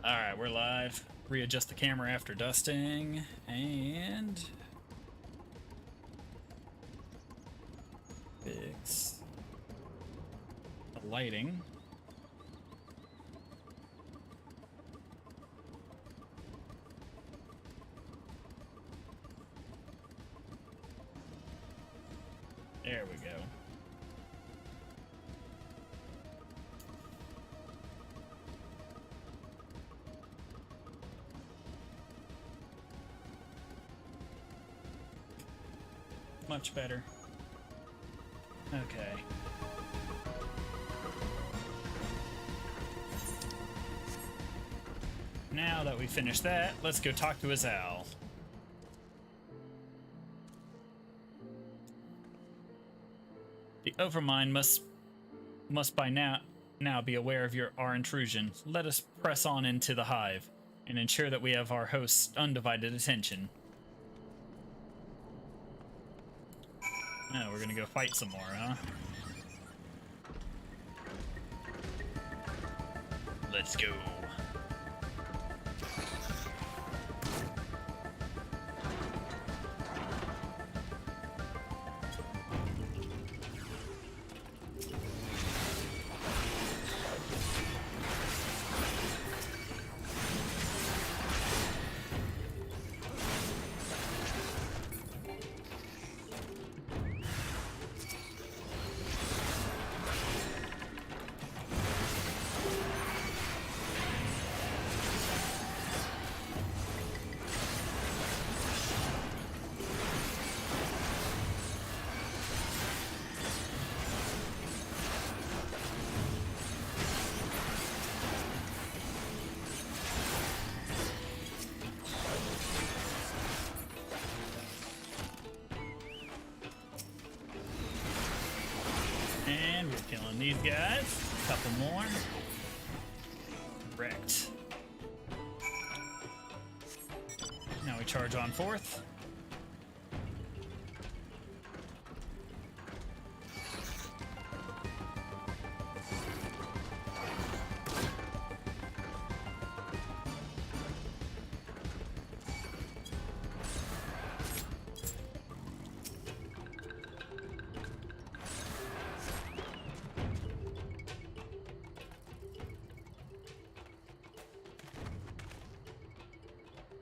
Alright, we're live. Readjust the camera after dusting, and fix the lighting. There we go. Much better. Okay. Now that we finished that, let's go talk to Azal. Overmind must by now be aware of our intrusion. Let us press on into the hive and ensure that we have our host's undivided attention. Oh, we're gonna go fight some more, huh? Let's go. And we're killing these guys. A couple more. Wrecked. Now we charge on fourth.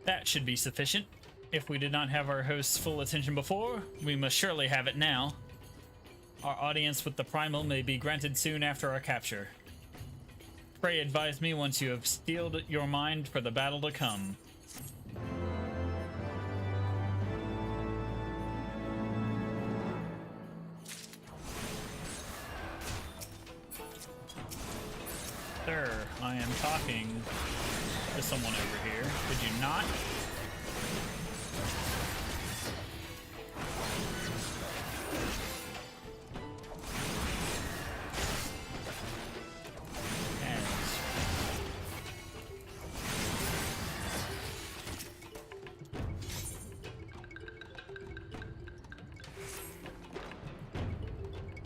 That should be sufficient. If we did not have our host's full attention before, we must surely have it now. Our audience with the primal may be granted soon after our capture. Pray advise me once you have steeled your mind for the battle to come. Sir, I am talking to someone over here. Could you not?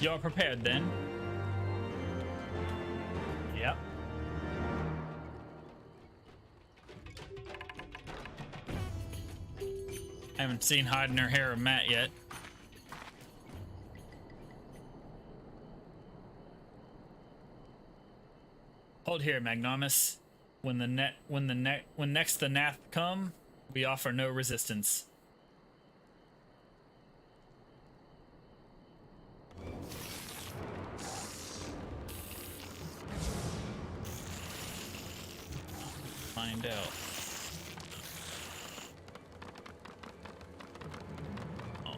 You're prepared then? Yep. I haven't seen hide in her hair or Matt yet. Hold here, Magnanimous. When next the Nath come, we offer no resistance. Find out. Oh.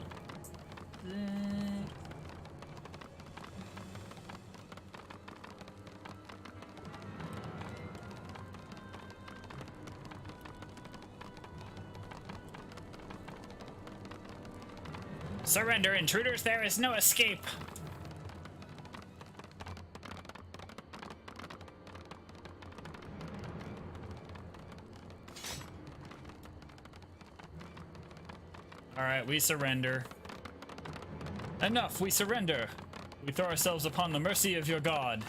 Surrender, intruders, there is no escape. Alright, we surrender. Enough, we surrender. We throw ourselves upon the mercy of your god.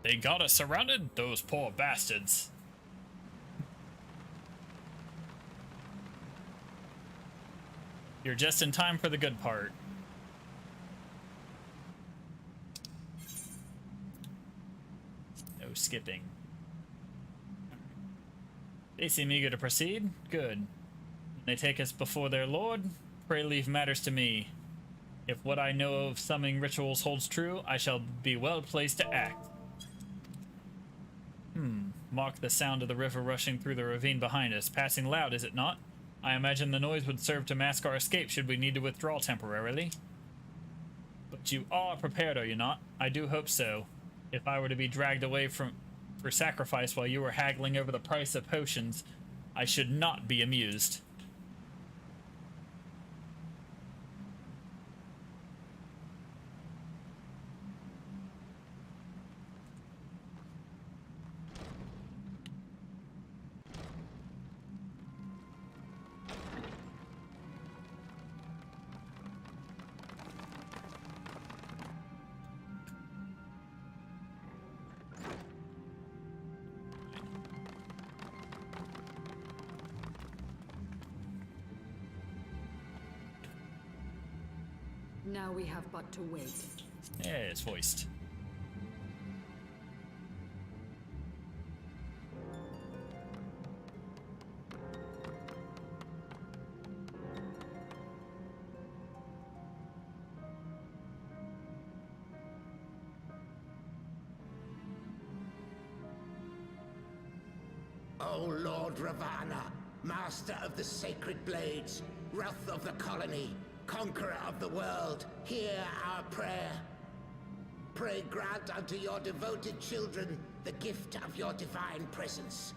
They got us surrounded, those poor bastards. You're just in time for the good part. No skipping. They seem eager to proceed. Good. They take us before their lord. Pray leave matters to me. If what I know of summoning rituals holds true, I shall be well placed to act. Mark the sound of the river rushing through the ravine behind us. Passing loud, is it not? I imagine the noise would serve to mask our escape should we need to withdraw temporarily. But you are prepared, are you not? I do hope so. If I were to be dragged away for sacrifice while you were haggling over the price of potions, I should not be amused. Now we have but to wait. Yes, hoist. O Lord Ravana, master of the sacred blades, wrath of the colony, conqueror of the world, hear our prayer. Pray grant unto your devoted children the gift of your divine presence.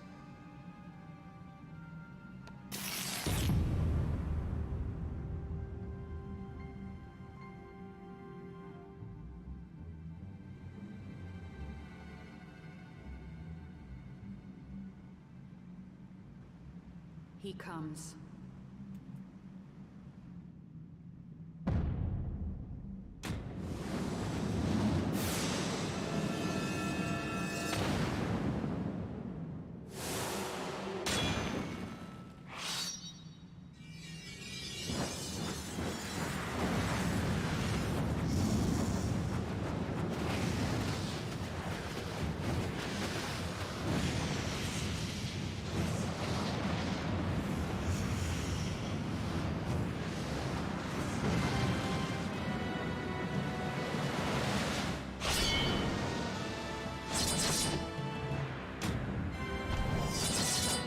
He comes.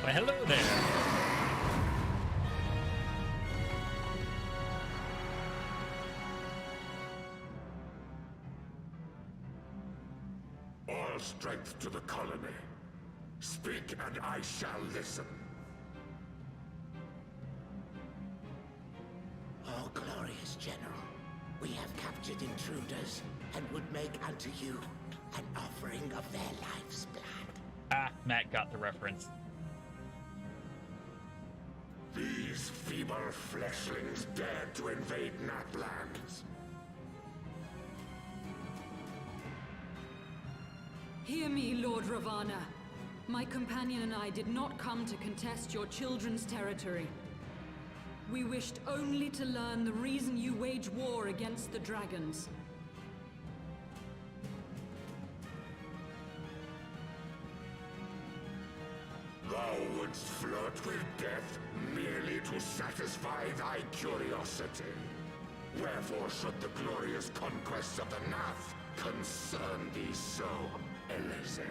Why, hello there. All strength to the colony. Speak and I shall listen. O glorious General, we have captured intruders and would make unto you an offering of their life's blood. Ah, Matt got the reference. These feeble fleshlings dared to invade Natlands. Hear me, Lord Ravana. My companion and I did not come to contest your children's territory. We wished only to learn the reason you wage war against the dragons. Thou wouldst flirt with death merely to satisfy thy curiosity. Wherefore should the glorious conquests of the Nath concern thee so, Elezen?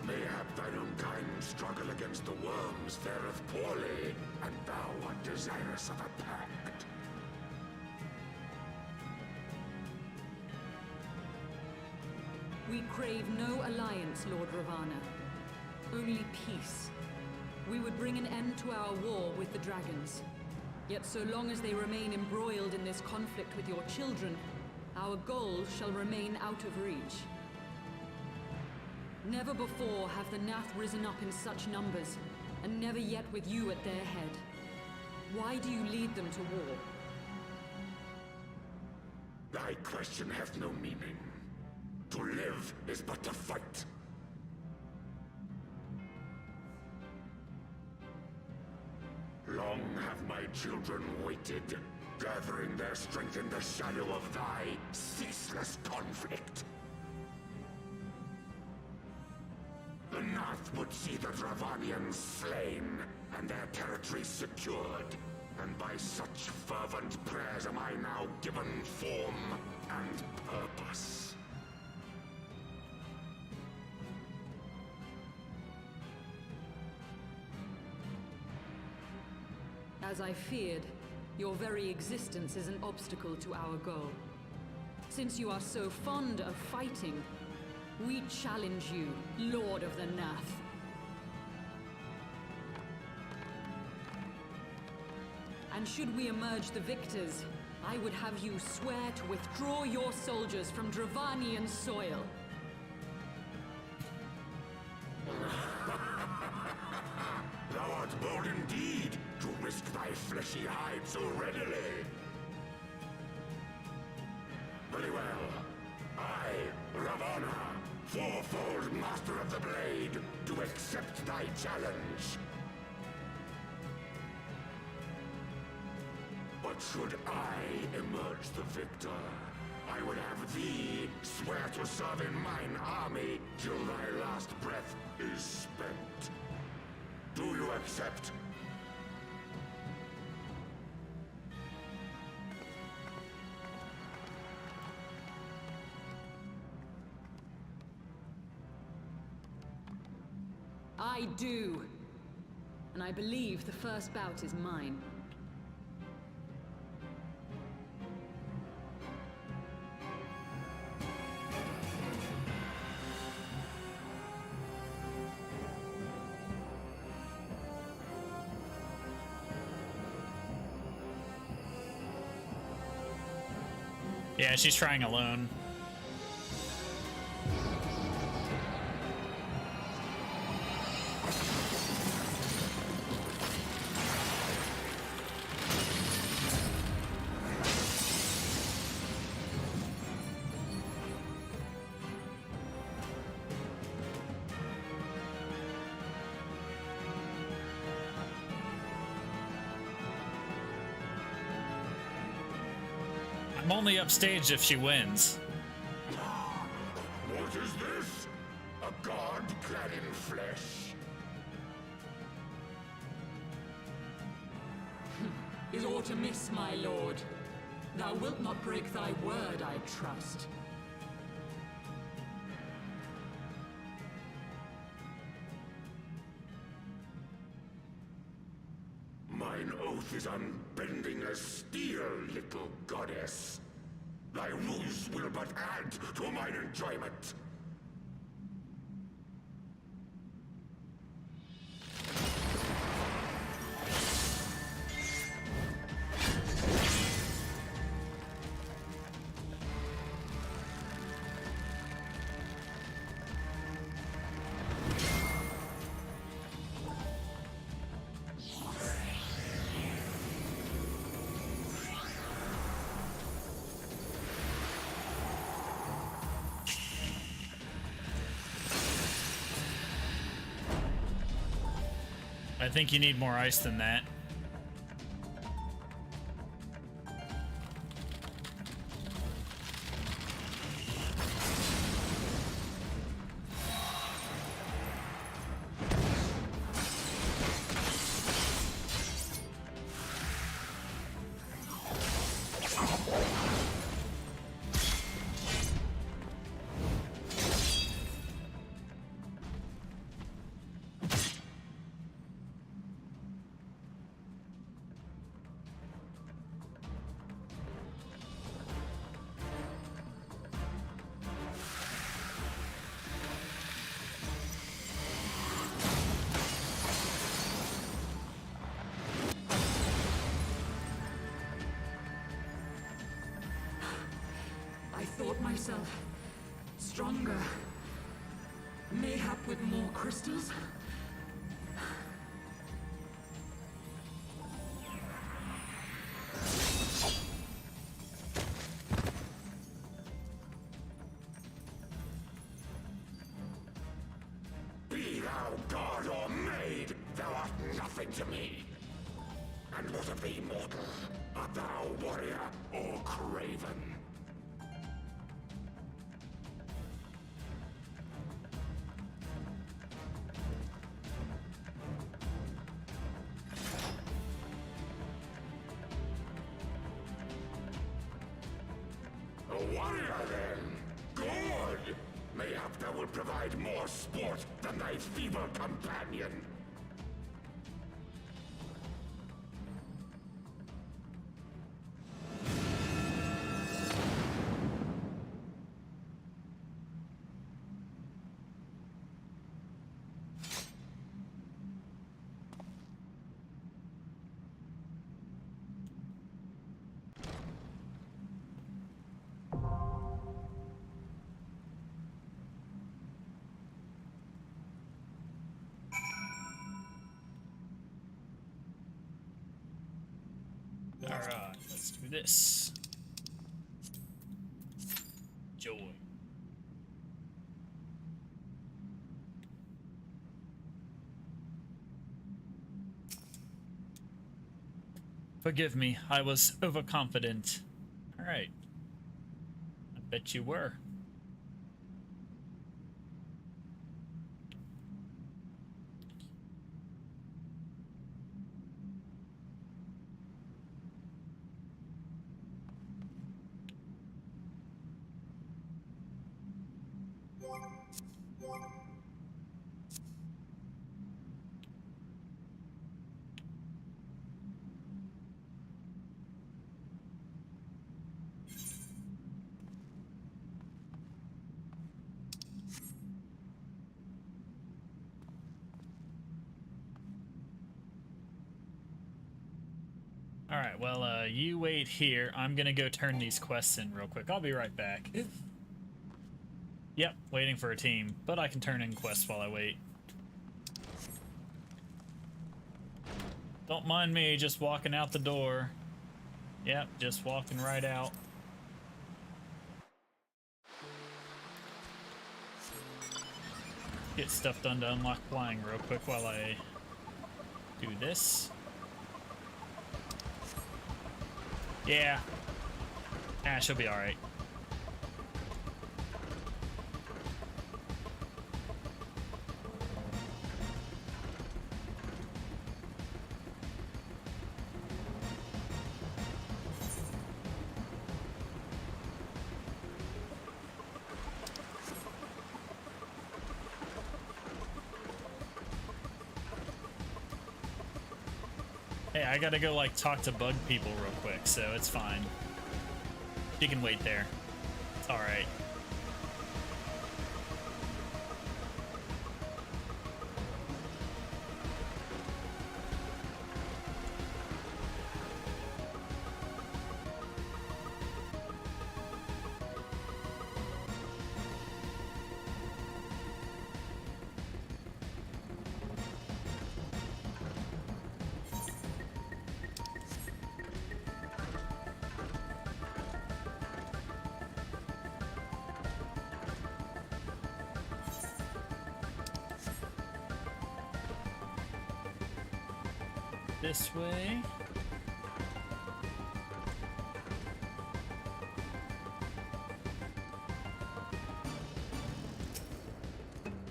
Mayhap thine own kind struggle against the worms fareth poorly, and thou art desirous of a pact. We crave no alliance, Lord Ravana. Only peace. We would bring an end to our war with the dragons. Yet so long as they remain embroiled in this conflict with your children, our goals shall remain out of reach. Never before have the Nath risen up in such numbers, and never yet with you at their head. Why do you lead them to war? Thy question hath no meaning. To live is but to fight. Long have my children waited, gathering their strength in the shadow of thy ceaseless conflict. The Nath would see the Dravanians slain, and their territory secured. And by such fervent prayers am I now given form and purpose. As I feared, your very existence is an obstacle to our goal. Since you are so fond of fighting, we challenge you, Lord of the Nath. And should we emerge the victors, I would have you swear to withdraw your soldiers from Dravanian soil. Thou art bold indeed to risk thy fleshy hide so readily. Very well. I, Ravana, fourfold Master of the Blade, do accept thy challenge. But should I emerge the victor, I would have thee swear to serve in mine army till thy last breath is spent. Do you accept? I do. And I believe the first bout is mine. Yeah, she's trying alone. I'm only upstaged if she wins. What is this? A god clad in flesh? Is aught amiss, my lord? Thou wilt not break thy word, I trust. Mine oath is unbending as steel, little goddess. Thy ruse will but add to mine enjoyment. I think you need more ice than that. I thought myself stronger. Mayhap with more crystals? Be thou god or maid, thou art nothing to me. And what of thee, mortal? Art thou warrior or craven? A warrior, then? Good! Mayhap thou will provide more sport than thy feeble companion. this. Joy. Forgive me, I was overconfident. Alright. I bet you were. Alright, well, you wait here. I'm gonna go turn these quests in real quick. I'll be right back. Yep, waiting for a team, but I can turn in quests while I wait. Don't mind me just walking out the door. Yep, just walking right out. Get stuff done to unlock flying real quick while I do this. Yeah. Ah, she'll be alright. Hey, I gotta go, like, talk to bug people real quick, so it's fine. You can wait there. It's alright. This way.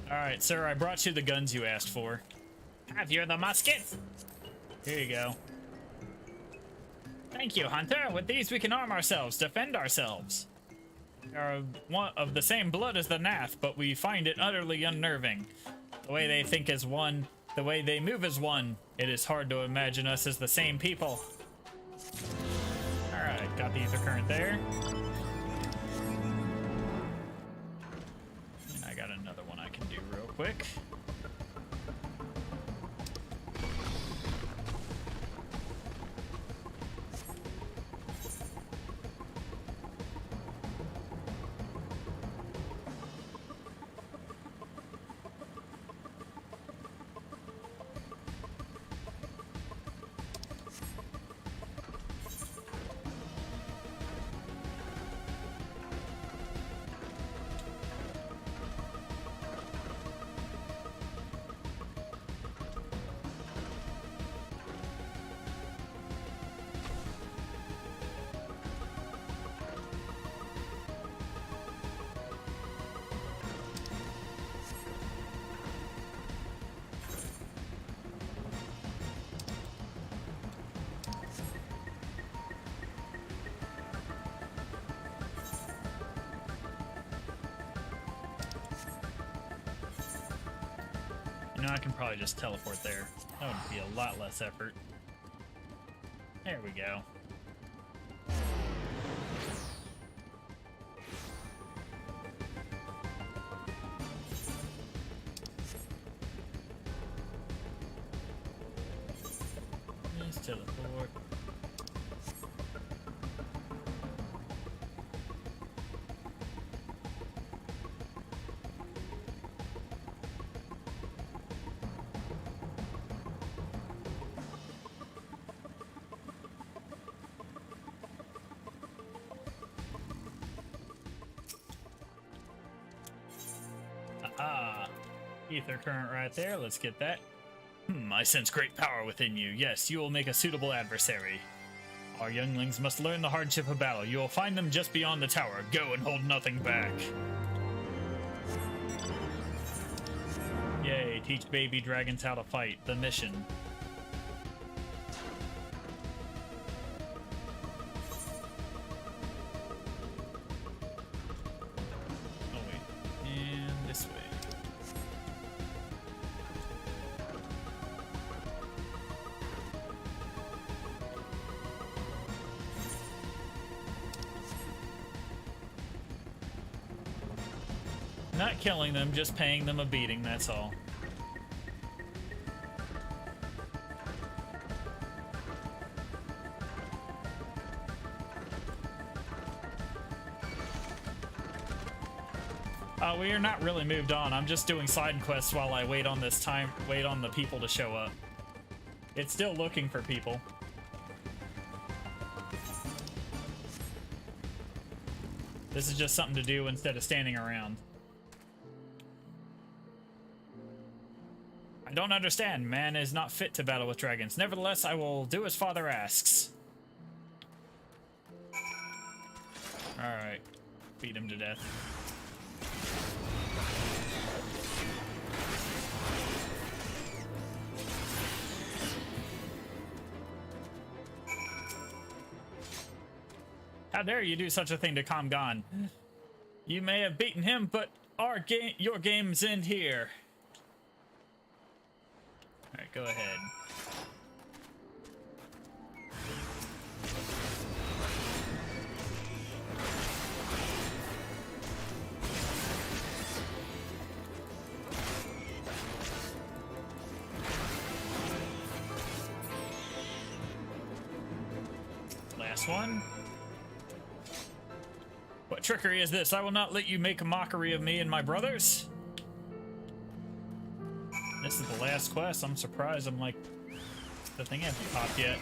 Alright, sir, I brought you the guns you asked for. Have you the musket? Here you go. Thank you, Hunter. With these we can arm ourselves, defend ourselves. We are one of the same blood as the Nath, but we find it utterly unnerving. The way they think is one, the way they move is one. It is hard to imagine us as the same people. Alright, got the ether current there. And I got another one I can do real quick. You know, I can probably just teleport there. That would be a lot less effort. There we go. Just teleport. Ether current right there. Let's get that. I sense great power within you. Yes, you will make a suitable adversary. Our younglings must learn the hardship of battle. You will find them just beyond the tower. Go and hold nothing back. Yay, teach baby dragons how to fight. The mission. Oh wait, and this way. Not killing them, just paying them a beating, that's all. We are not really moved on. I'm just doing side quests while I wait on the people to show up. It's still looking for people. This is just something to do instead of standing around. I don't understand. Man is not fit to battle with dragons. Nevertheless, I will do as father asks. Alright. Beat him to death. How dare you do such a thing to Kamgan? You may have beaten him, but your game's end here. Alright, go ahead. Last one. What trickery is this? I will not let you make a mockery of me and my brothers. This is the last quest. I'm surprised. I'm like, the thing hasn't popped yet.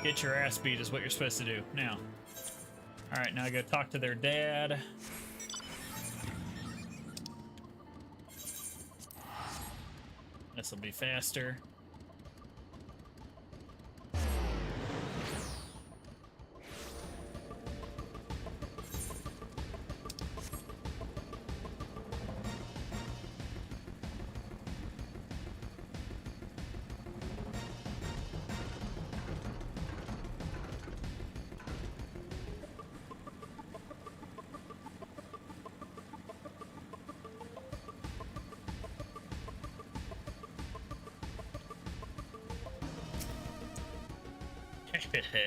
Get your ass beat is what you're supposed to do. Now. Alright, now I go talk to their dad. This will be faster.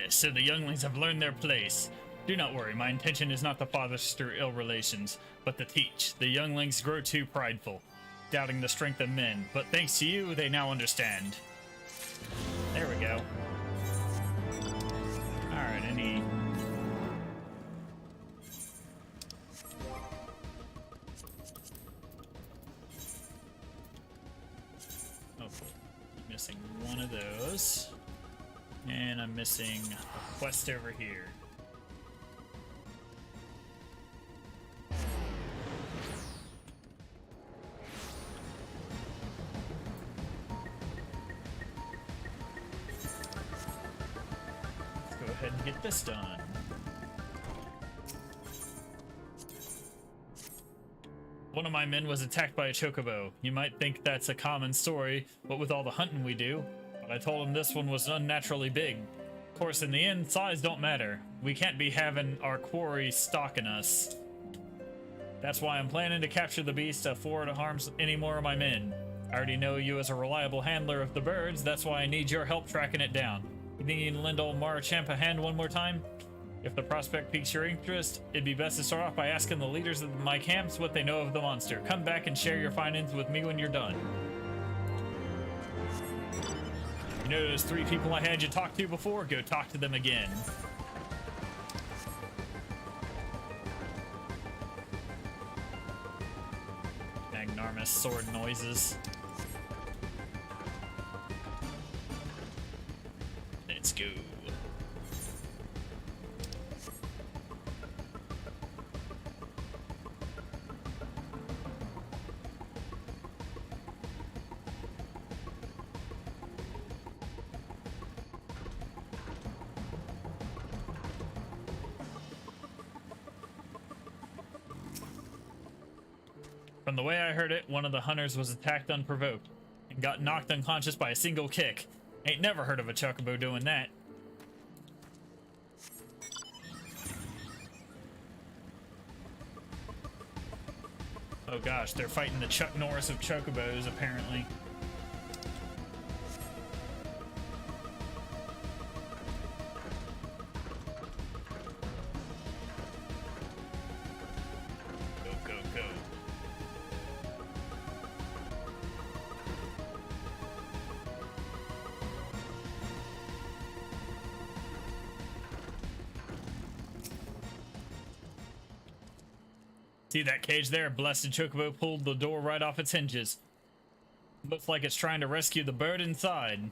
So the younglings have learned their place. Do not worry, my intention is not to foster ill relations, but to teach. The younglings grow too prideful, doubting the strength of men, but thanks to you, they now understand. There we go. Alright, any... Oh, cool. Missing one of those. And I'm missing a quest over here. Let's go ahead and get this done. One of my men was attacked by a chocobo. You might think that's a common story, but with all the hunting we do, but I told him this one was unnaturally big. Of course, in the end, size don't matter. We can't be having our quarry stalking us. That's why I'm planning to capture the beast before it harms any more of my men. I already know you as a reliable handler of the birds, that's why I need your help tracking it down. You think you can lend old Marachamp a hand one more time? If the prospect piques your interest, it'd be best to start off by asking the leaders of my camps what they know of the monster. Come back and share your findings with me when you're done. You know those 3 people I had you talk to before? Go talk to them again. Magnarmus sword noises. Let's go. From the way I heard it, one of the hunters was attacked unprovoked and got knocked unconscious by a single kick. Ain't never heard of a chocobo doing that. Oh gosh, they're fighting the Chuck Norris of chocobos, apparently. Go, go, go. See that cage there? Blessed chocobo pulled the door right off its hinges. Looks like it's trying to rescue the bird inside.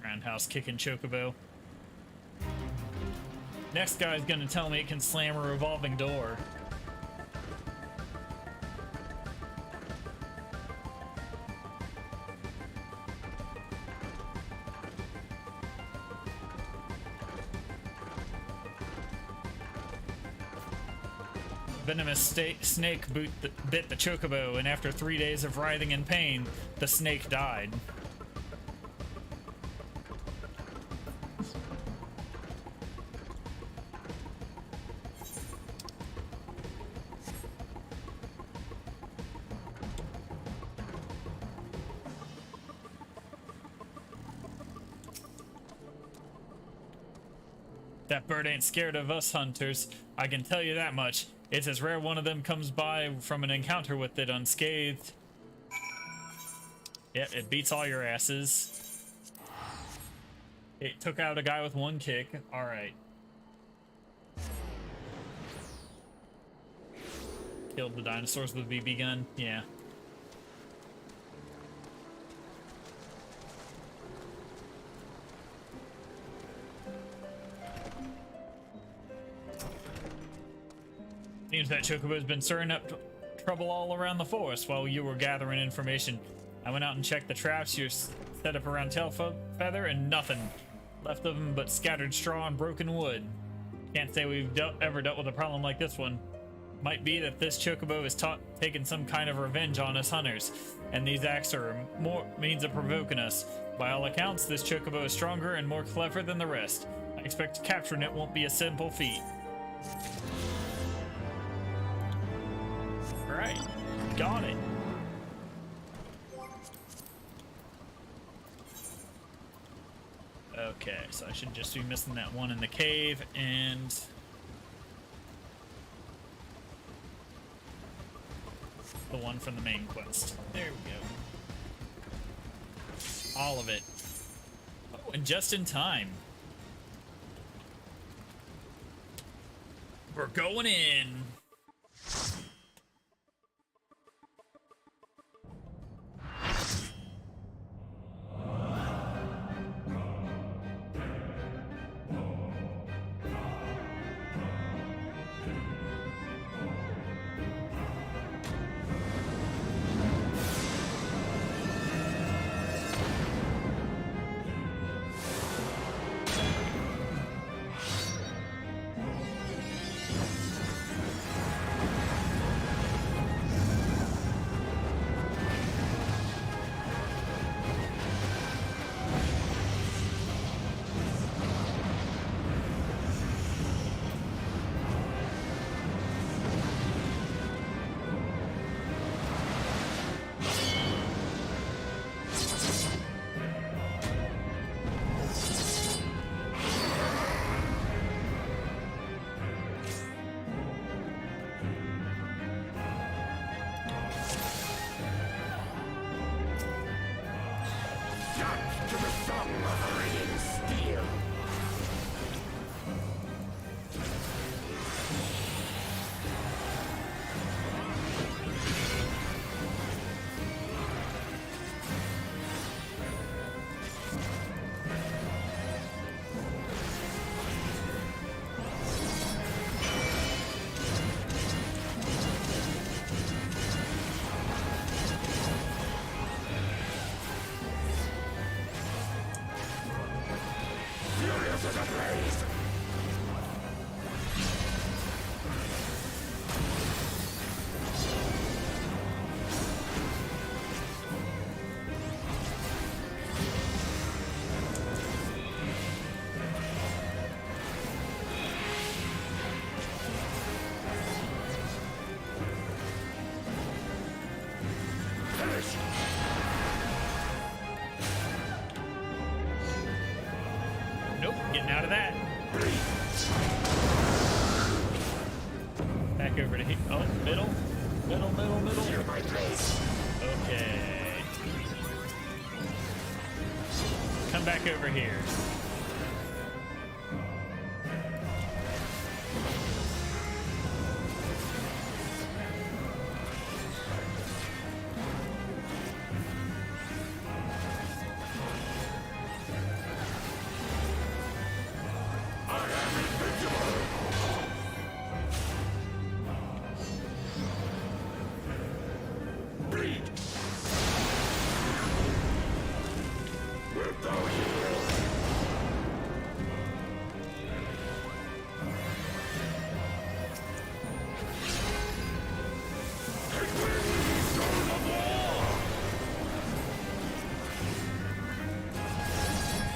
Roundhouse kicking chocobo. Next guy's gonna tell me it can slam a revolving door. Venomous snake bit the chocobo, and after 3 days of writhing in pain, the snake died. That bird ain't scared of us hunters, I can tell you that much. It's as rare one of them comes by from an encounter with it unscathed. Yep, it beats all your asses. It took out a guy with one kick. Alright. Killed the dinosaurs with a BB gun. Yeah. Seems that chocobo's been stirring up trouble all around the forest while you were gathering information. I went out and checked the traps you set up around Tailfeather, and nothing left of them but scattered straw and broken wood. Can't say we've ever dealt with a problem like this one. Might be that this chocobo is taking some kind of revenge on us hunters, and these acts are more means of provoking us. By all accounts, this chocobo is stronger and more clever than the rest. I expect capturing it won't be a simple feat. Alright, got it. Okay, so I should just be missing that one in the cave and the one from the main quest. There we go. All of it. Oh, and just in time. We're going in. forces ablaze! Nope, getting out of that. Back over to here. Oh, middle. Feel my place. Okay. Come back over here.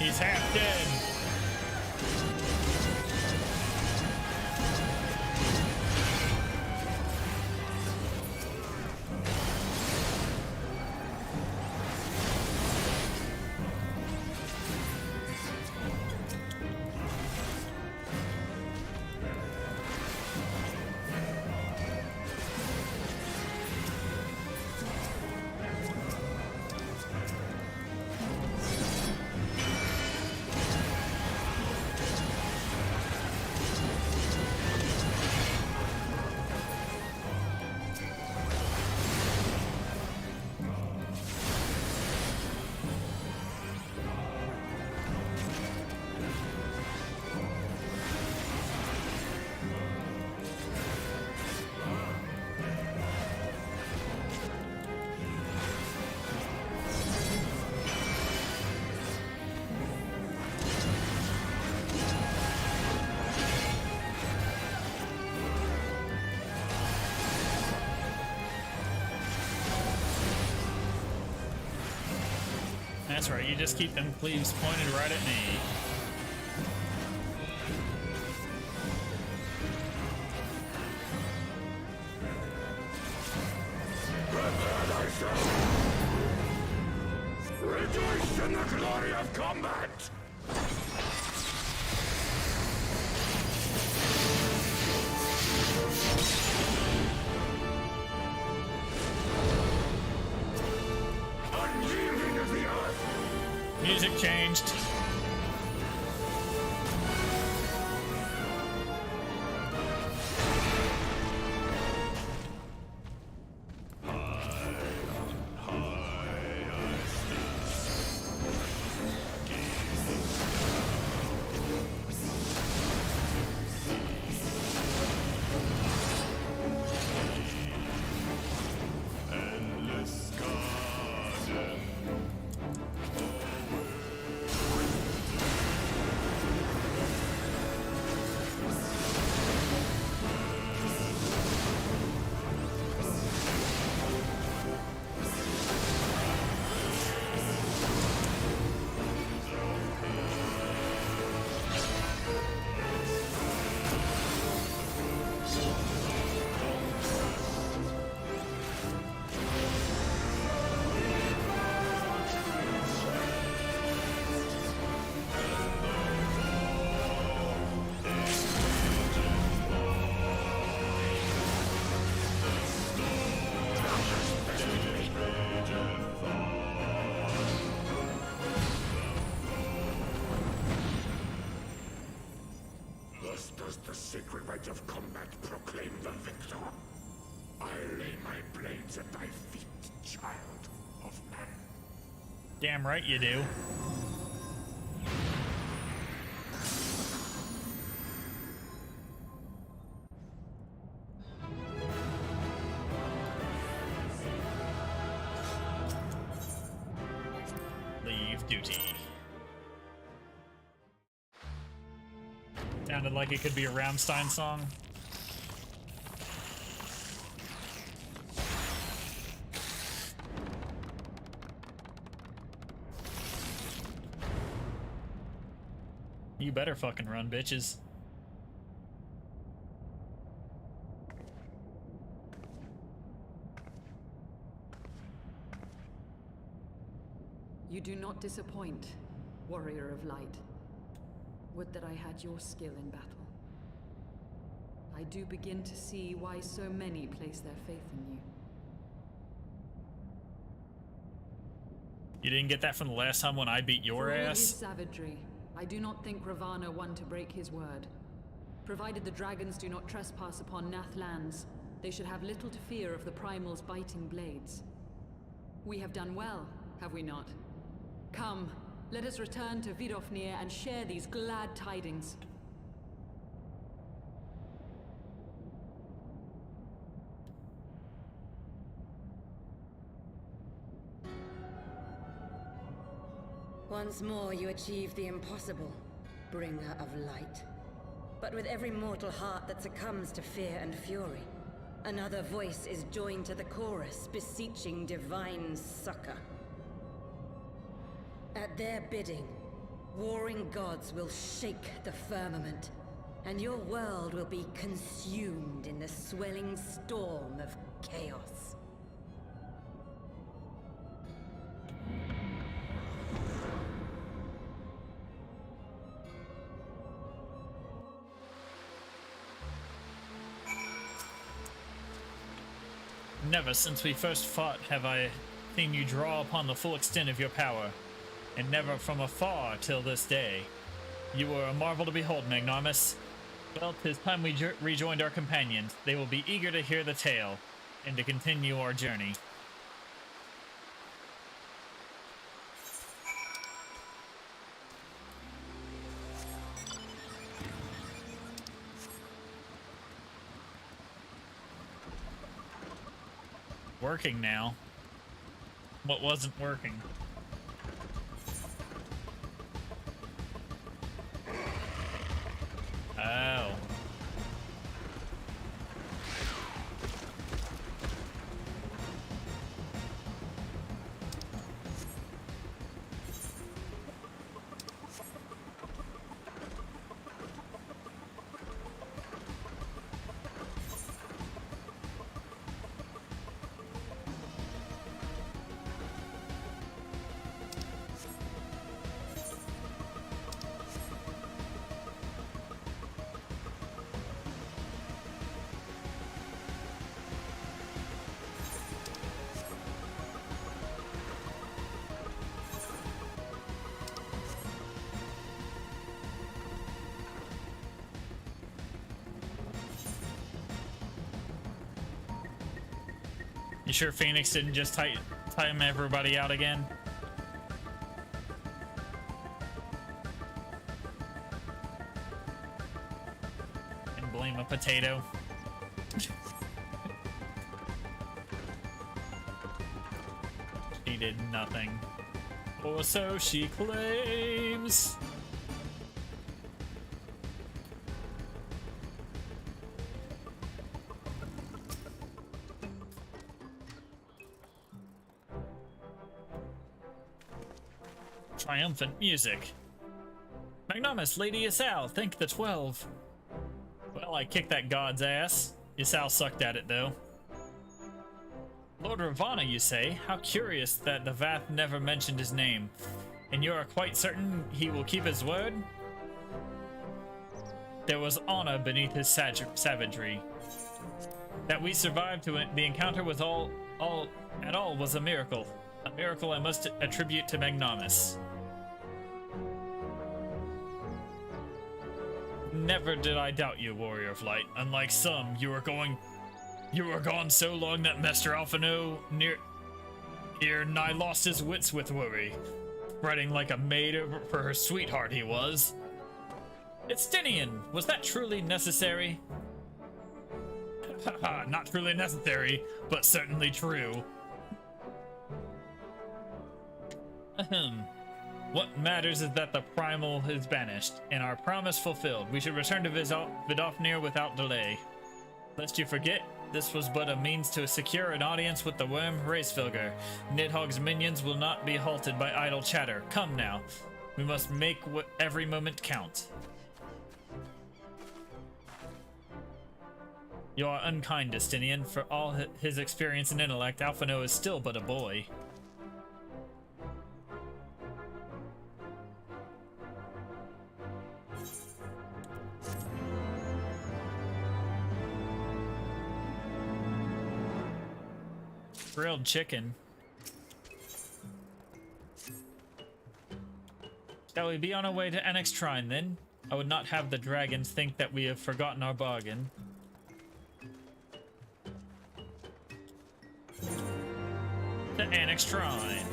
He's half dead. That's right, you just keep them cleaves pointed right at me. Prepare thyself! Rejoice in the glory of combat! Unyielding of the earth! Music changed. Thus does the sacred rite of combat proclaim the victor. I lay my blades at thy feet, child of man. Damn right you do. Leave duty. Sounded like it could be a Rammstein song. You better fucking run, bitches. You do not disappoint, warrior of light. Would that I had your skill in battle. I do begin to see why so many place their faith in you. You didn't get that from the last time when I beat your For all ass? his savagery, I do not think Ravana one to break his word. Provided the dragons do not trespass upon Nath lands, they should have little to fear of the Primal's biting blades. We have done well, have we not? Come, let us return to Vidofnir and share these glad tidings. Once more you achieve the impossible, bringer of light. But with every mortal heart that succumbs to fear and fury, another voice is joined to the chorus, beseeching divine succor. At their bidding, warring gods will shake the firmament, and your world will be consumed in the swelling storm of chaos. Never since we first fought have I seen you draw upon the full extent of your power, and never from afar till this day. You were a marvel to behold, Magnanimous. Well, 'tis time we rejoined our companions. They will be eager to hear the tale, and to continue our journey. Working now. What wasn't working? Oh. You sure Phoenix didn't just time everybody out again? And blame a potato. She did nothing. Or so she claims. Triumphant music. Magnanimous Lady Isao, thank the 12. Well, I kicked that god's ass. Isao sucked at it, though. Lord Ravana, you say? How curious that the Vath never mentioned his name. And you are quite certain he will keep his word? There was honor beneath his savagery. That we survived to the encounter with all was a miracle. A miracle I must attribute to Magnanimous. Never did I doubt you, Warrior of Light. Unlike some, you were gone so long that Master Alphino near nigh lost his wits with worry. Fretting like a maid for her sweetheart he was. It's Tinian! Was that truly necessary? Haha, not truly necessary, but certainly true. Ahem. What matters is that the primal is banished, and our promise fulfilled. We should return to Vidofnir without delay. Lest you forget, this was but a means to secure an audience with the worm Racevilger. Nidhogg's minions will not be halted by idle chatter. Come now. We must make every moment count. You are unkind, Destinian. For all his experience and intellect, Alphino is still but a boy. Grilled chicken. Shall we be on our way to Annex Shrine then? I would not have the dragons think that we have forgotten our bargain. To Annex Shrine.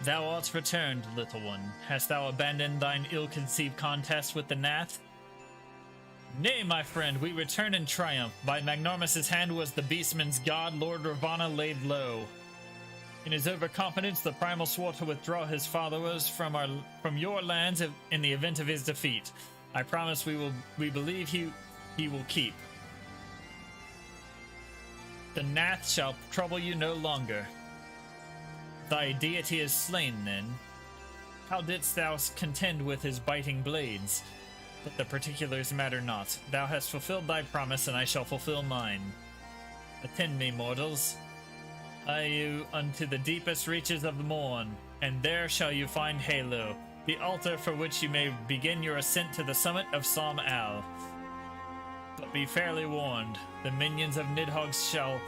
Thou art returned, little one. Hast thou abandoned thine ill-conceived contest with the Nath? Nay, my friend, we return in triumph. By Magnormus's hand was the beastman's god, Lord Ravana, laid low. In his overconfidence, the primal swore to withdraw his followers from your lands in the event of his defeat. I promise we believe he will keep. The Nath shall trouble you no longer. Thy deity is slain, then. How didst thou contend with his biting blades? But the particulars matter not. Thou hast fulfilled thy promise, and I shall fulfill mine. Attend me, mortals. Hie you unto the deepest reaches of the morn, and there shall you find Halo, the altar for which you may begin your ascent to the summit of Som Al. But be fairly warned, the minions of Nidhogg shall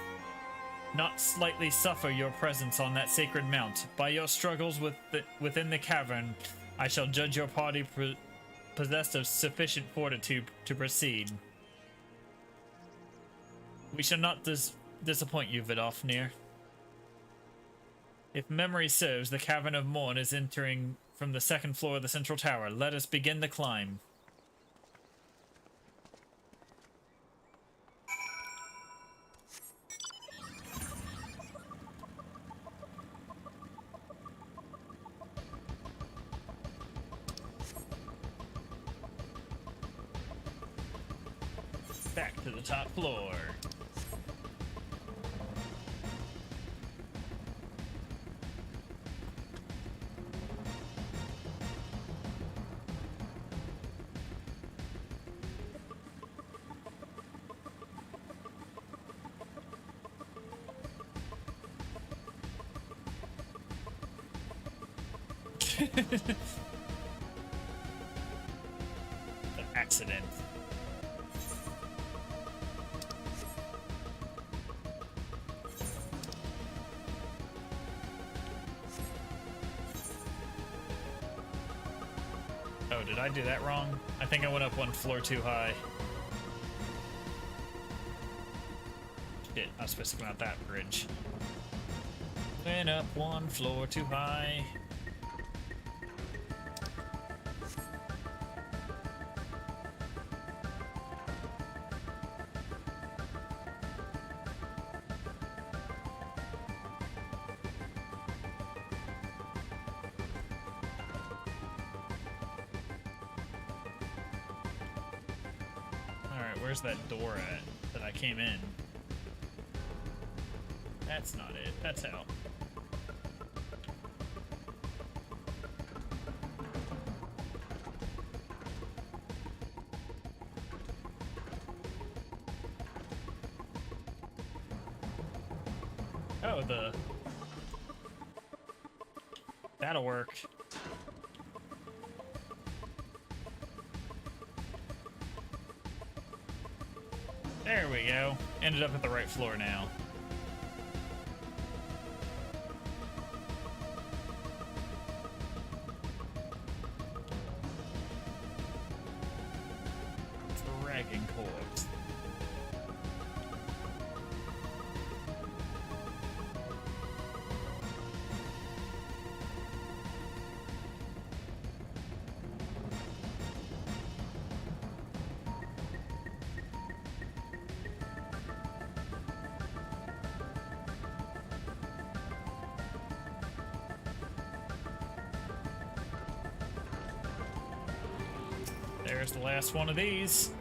not slightly suffer your presence on that sacred mount. By your struggles within the cavern, I shall judge your party possessed of sufficient fortitude to proceed. We shall not disappoint you, Vidofnir. If memory serves, the Cavern of Morn is entering from the second floor of the central tower. Let us begin the climb. Back to the top floor. An accident. Oh, did I do that wrong? I think I went up one floor too high. Shit, I was supposed to come out that bridge. Went up one floor too high. Where's that door at that I came in? That's not it. That's out. Oh, that'll work. There we go. Ended up at the right floor now. Dragon corpse. There's the last one of these.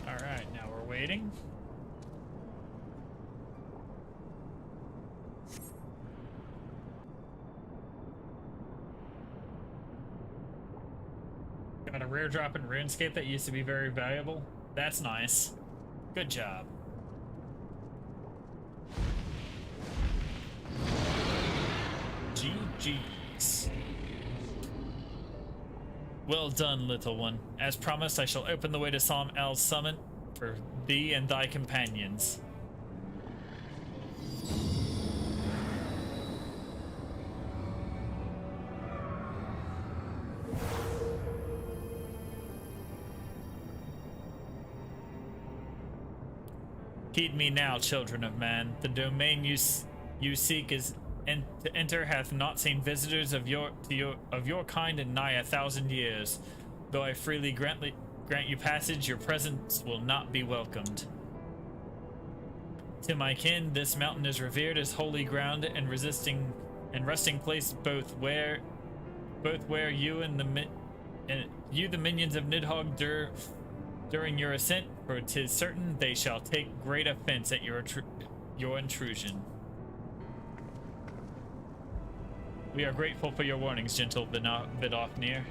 Alright, now we're waiting. Got a rare drop in RuneScape that used to be very valuable. That's nice. Good job. GG's. Well done, little one. As promised, I shall open the way to Psalm Al's summit for thee and thy companions. Heed me now, children of man. The domain you seek is to enter hath not seen visitors of your kind in nigh 1,000 years. Though I freely grant you passage, your presence will not be welcomed. To my kin, this mountain is revered as holy ground and resting place both where you and the minions of Nidhogg during your ascent, for 'tis certain they shall take great offense at your intrusion. We are grateful for your warnings, gentle Vidofnir.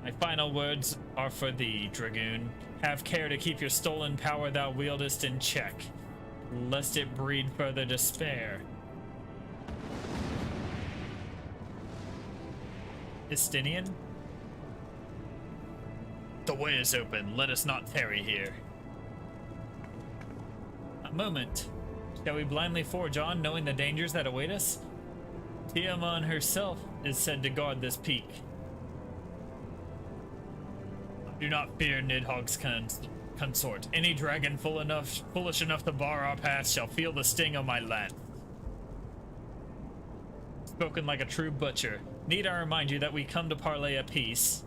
My final words are for thee, Dragoon. Have care to keep your stolen power thou wieldest in check, lest it breed further despair. Istinian? The way is open. Let us not tarry here. A moment. Shall we blindly forge on, knowing the dangers that await us? Tiamat herself is said to guard this peak. Do not fear Nidhogg's consort. Any dragon foolish enough to bar our path shall feel the sting of my lance. Spoken like a true butcher. Need I remind you that we come to parley a peace?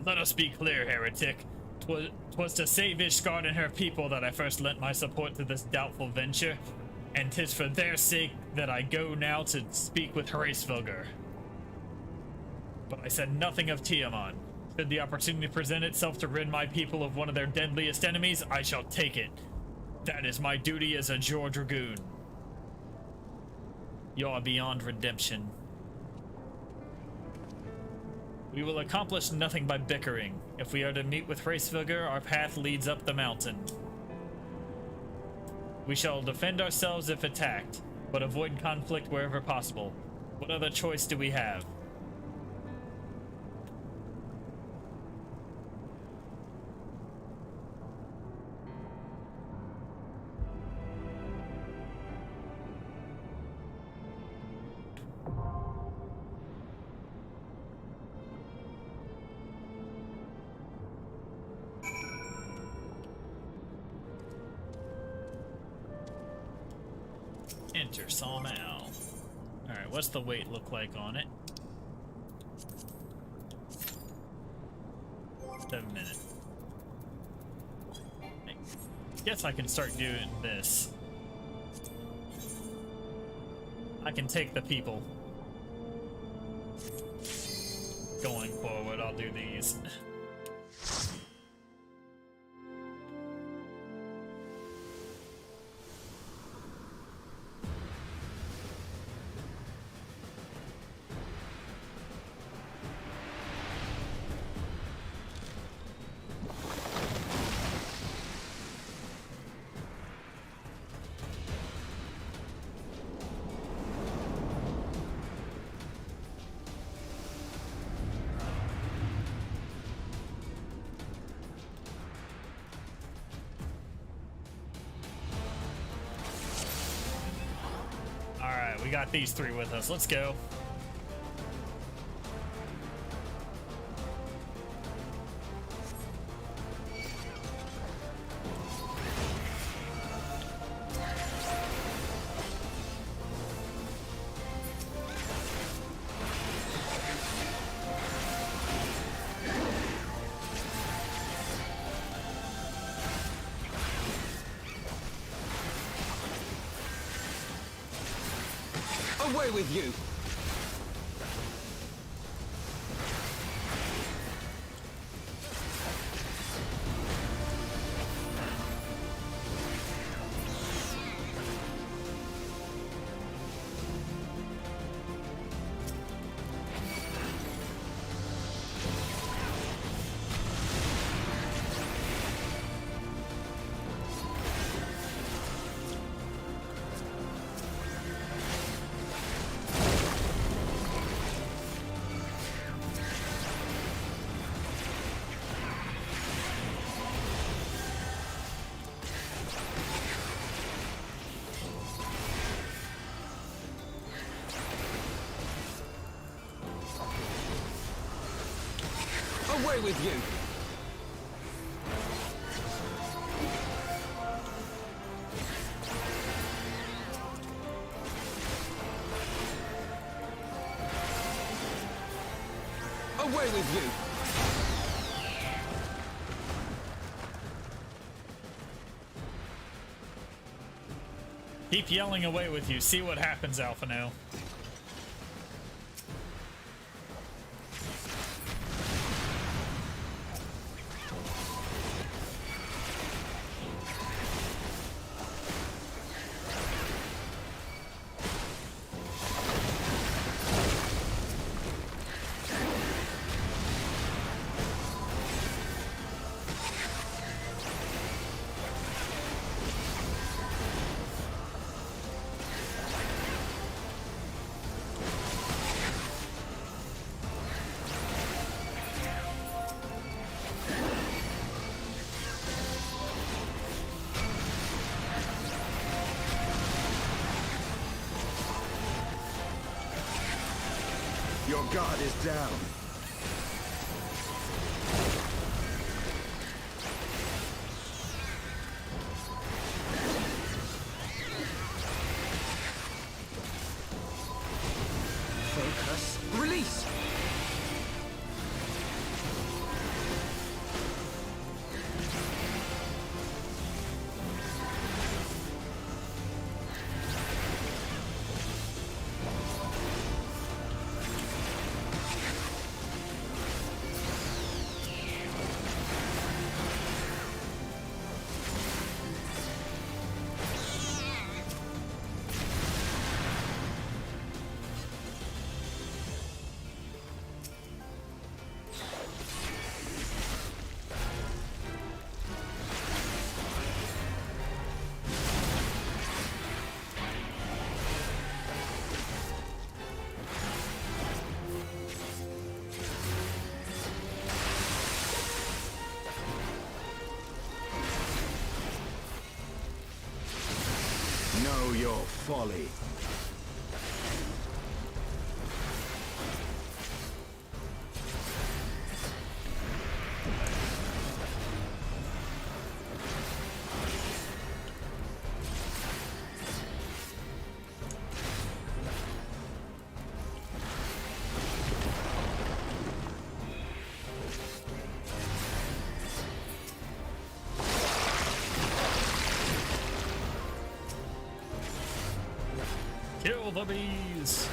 Let us be clear, heretic. 'Twas to save Ishgard and her people that I first lent my support to this doubtful venture, and 'tis for their sake that I go now to speak with Hraesvelgr. But I said nothing of Tiamat. Should the opportunity present itself to rid my people of one of their deadliest enemies, I shall take it. That is my duty as a Jor Dragoon. You are beyond redemption. We will accomplish nothing by bickering. If we are to meet with Hraesvelgr, our path leads up the mountain. We shall defend ourselves if attacked, but avoid conflict wherever possible. What other choice do we have? Enter Psalm Al. Alright, what's the weight look like on it? 7 minutes. I guess I can start doing this. I can take the people. Going forward, I'll do these. got these three with us. Let's go. Away with you! Away with you! Away with you! Keep yelling away with you. See what happens, Alphino. Your guard is down. Focus. Release! Know your folly. Kill the bees!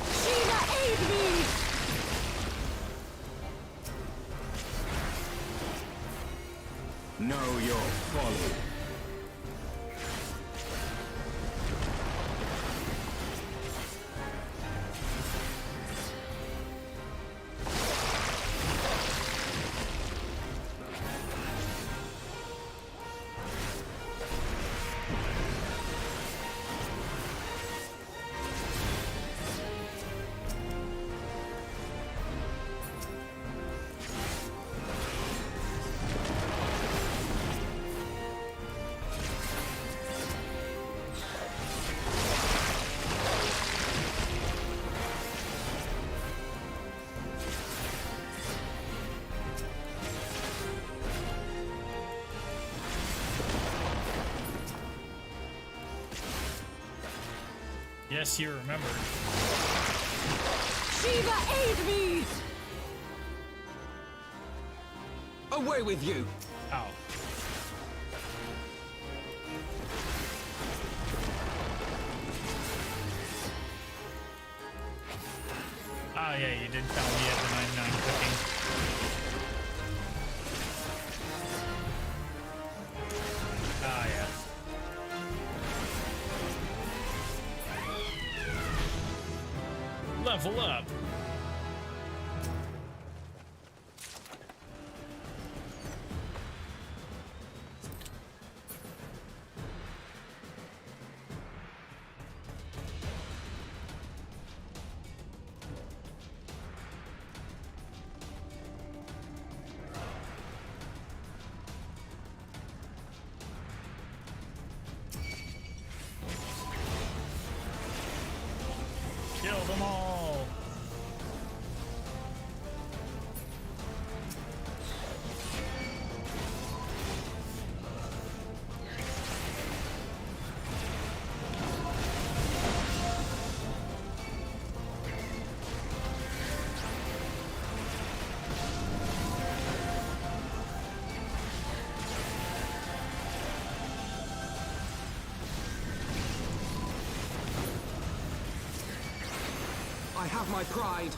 Sheila, aid me! Know your folly. Yes, you remember. Shiva, aid me! Away with you! Ow. Oh yeah, you did tell me you had the 99 cooking. Ah yes. Level up. Kill them all. I have my pride.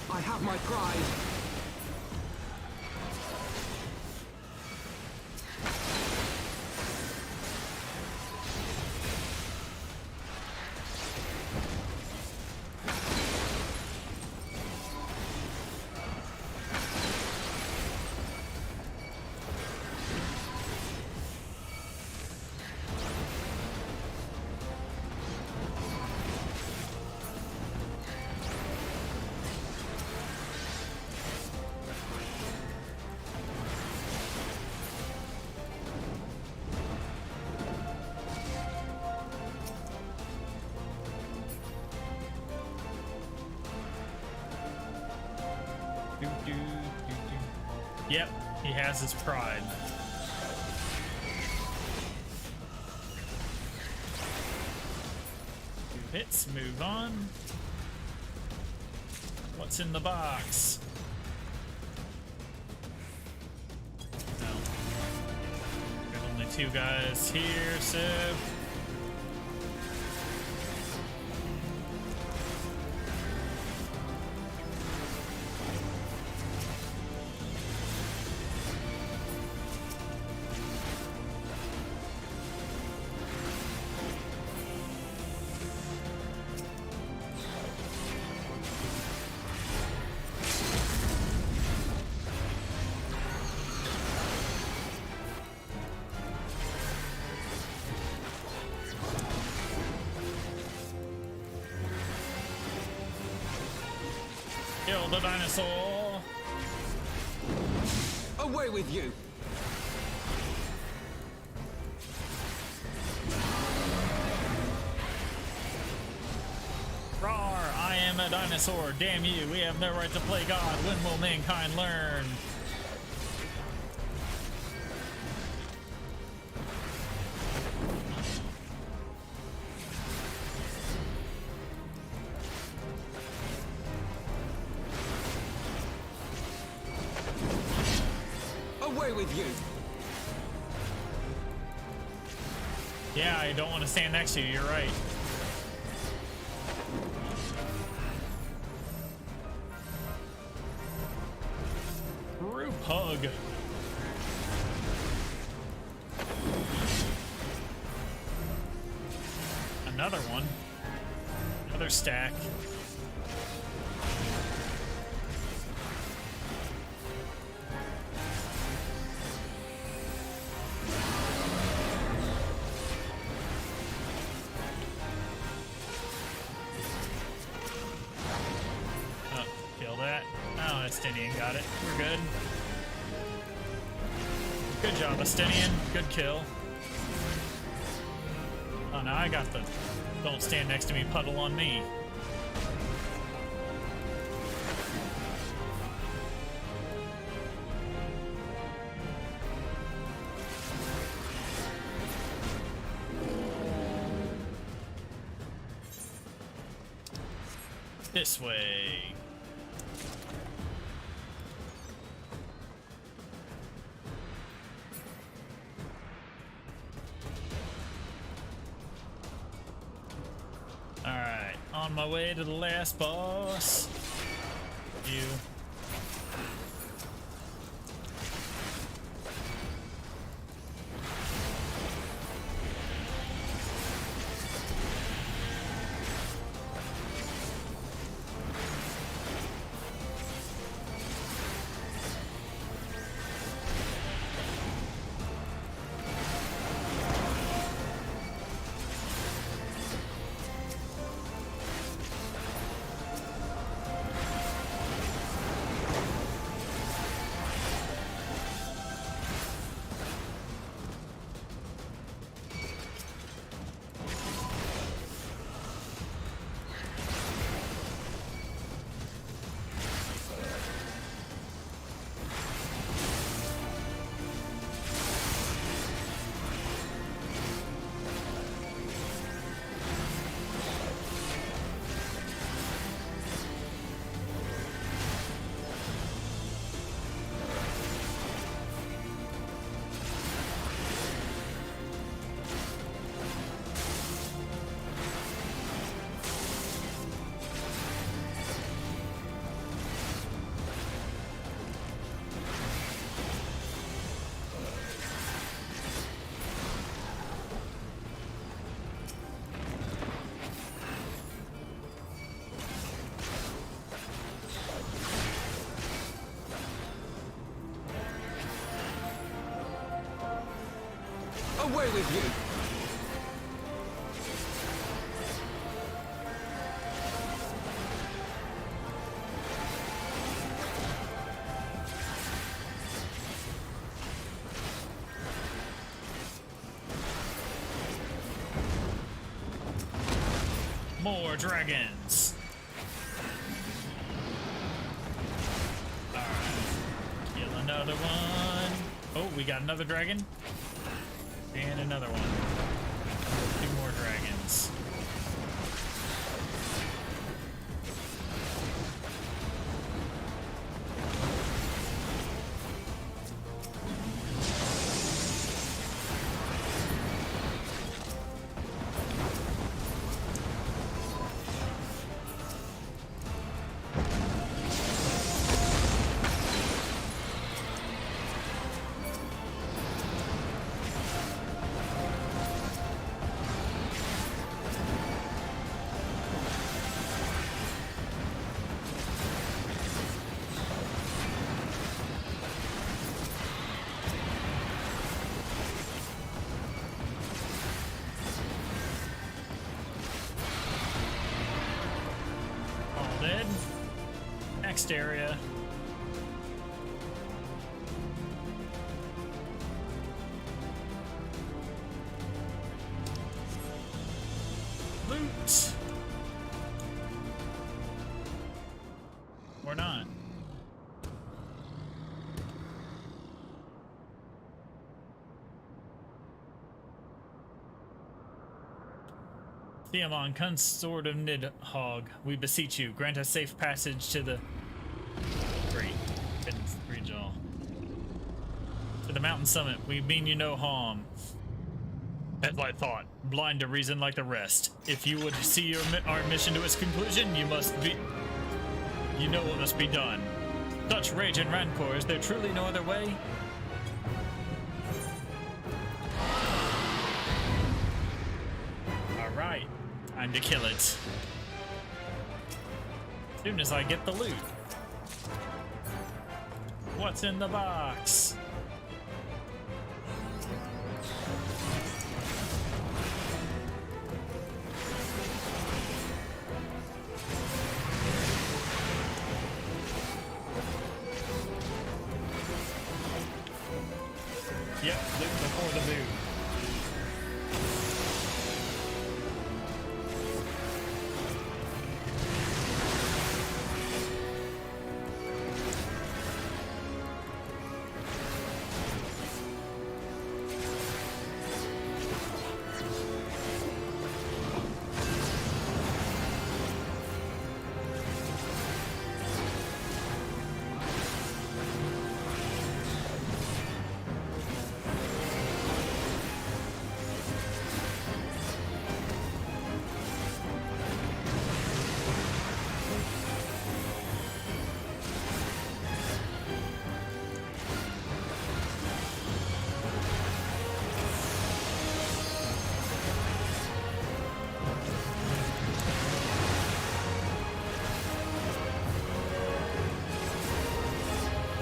I have my pride. Yep, he has his pride. Two hits, move on. What's in the box? No. There's only two guys here, so... Kill the dinosaur! Away with you! Roar! I am a dinosaur. Damn you! We have no right to play God. When will mankind learn? Away with you! Yeah, I don't want to stand next to you, you're right. Group hug. Another one. Another stack. Oh, kill that. Oh, Estinian got it. We're good. Good job, Estinian. Good kill. Oh, now I got the don't stand next to me puddle on me. This way. Alright, on my way to the last boss. You. Away with you! More dragons. Alright. Kill another one. Oh, we got another dragon. And another one. 2 more dragons. Next area. Loot. Or not. Theamon, consort of Nidhogg, we beseech you, grant us safe passage to the... Great. Couldn't read it all. To the mountain summit. We mean you no harm. As I thought, blind to reason like the rest. If you would see our mission to its conclusion, you know what must be done. Such rage and rancor, is there truly no other way? Alright, time to kill it. As soon as I get the loot. What's in the box? Yep, loot before the boot.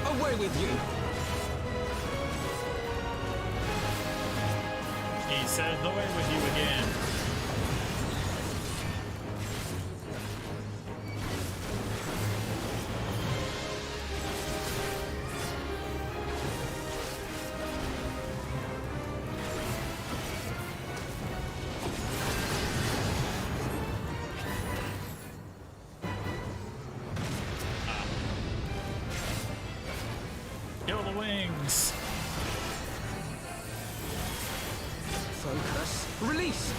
Away with you! He says away with you again. Kill the wings. Focus. Release!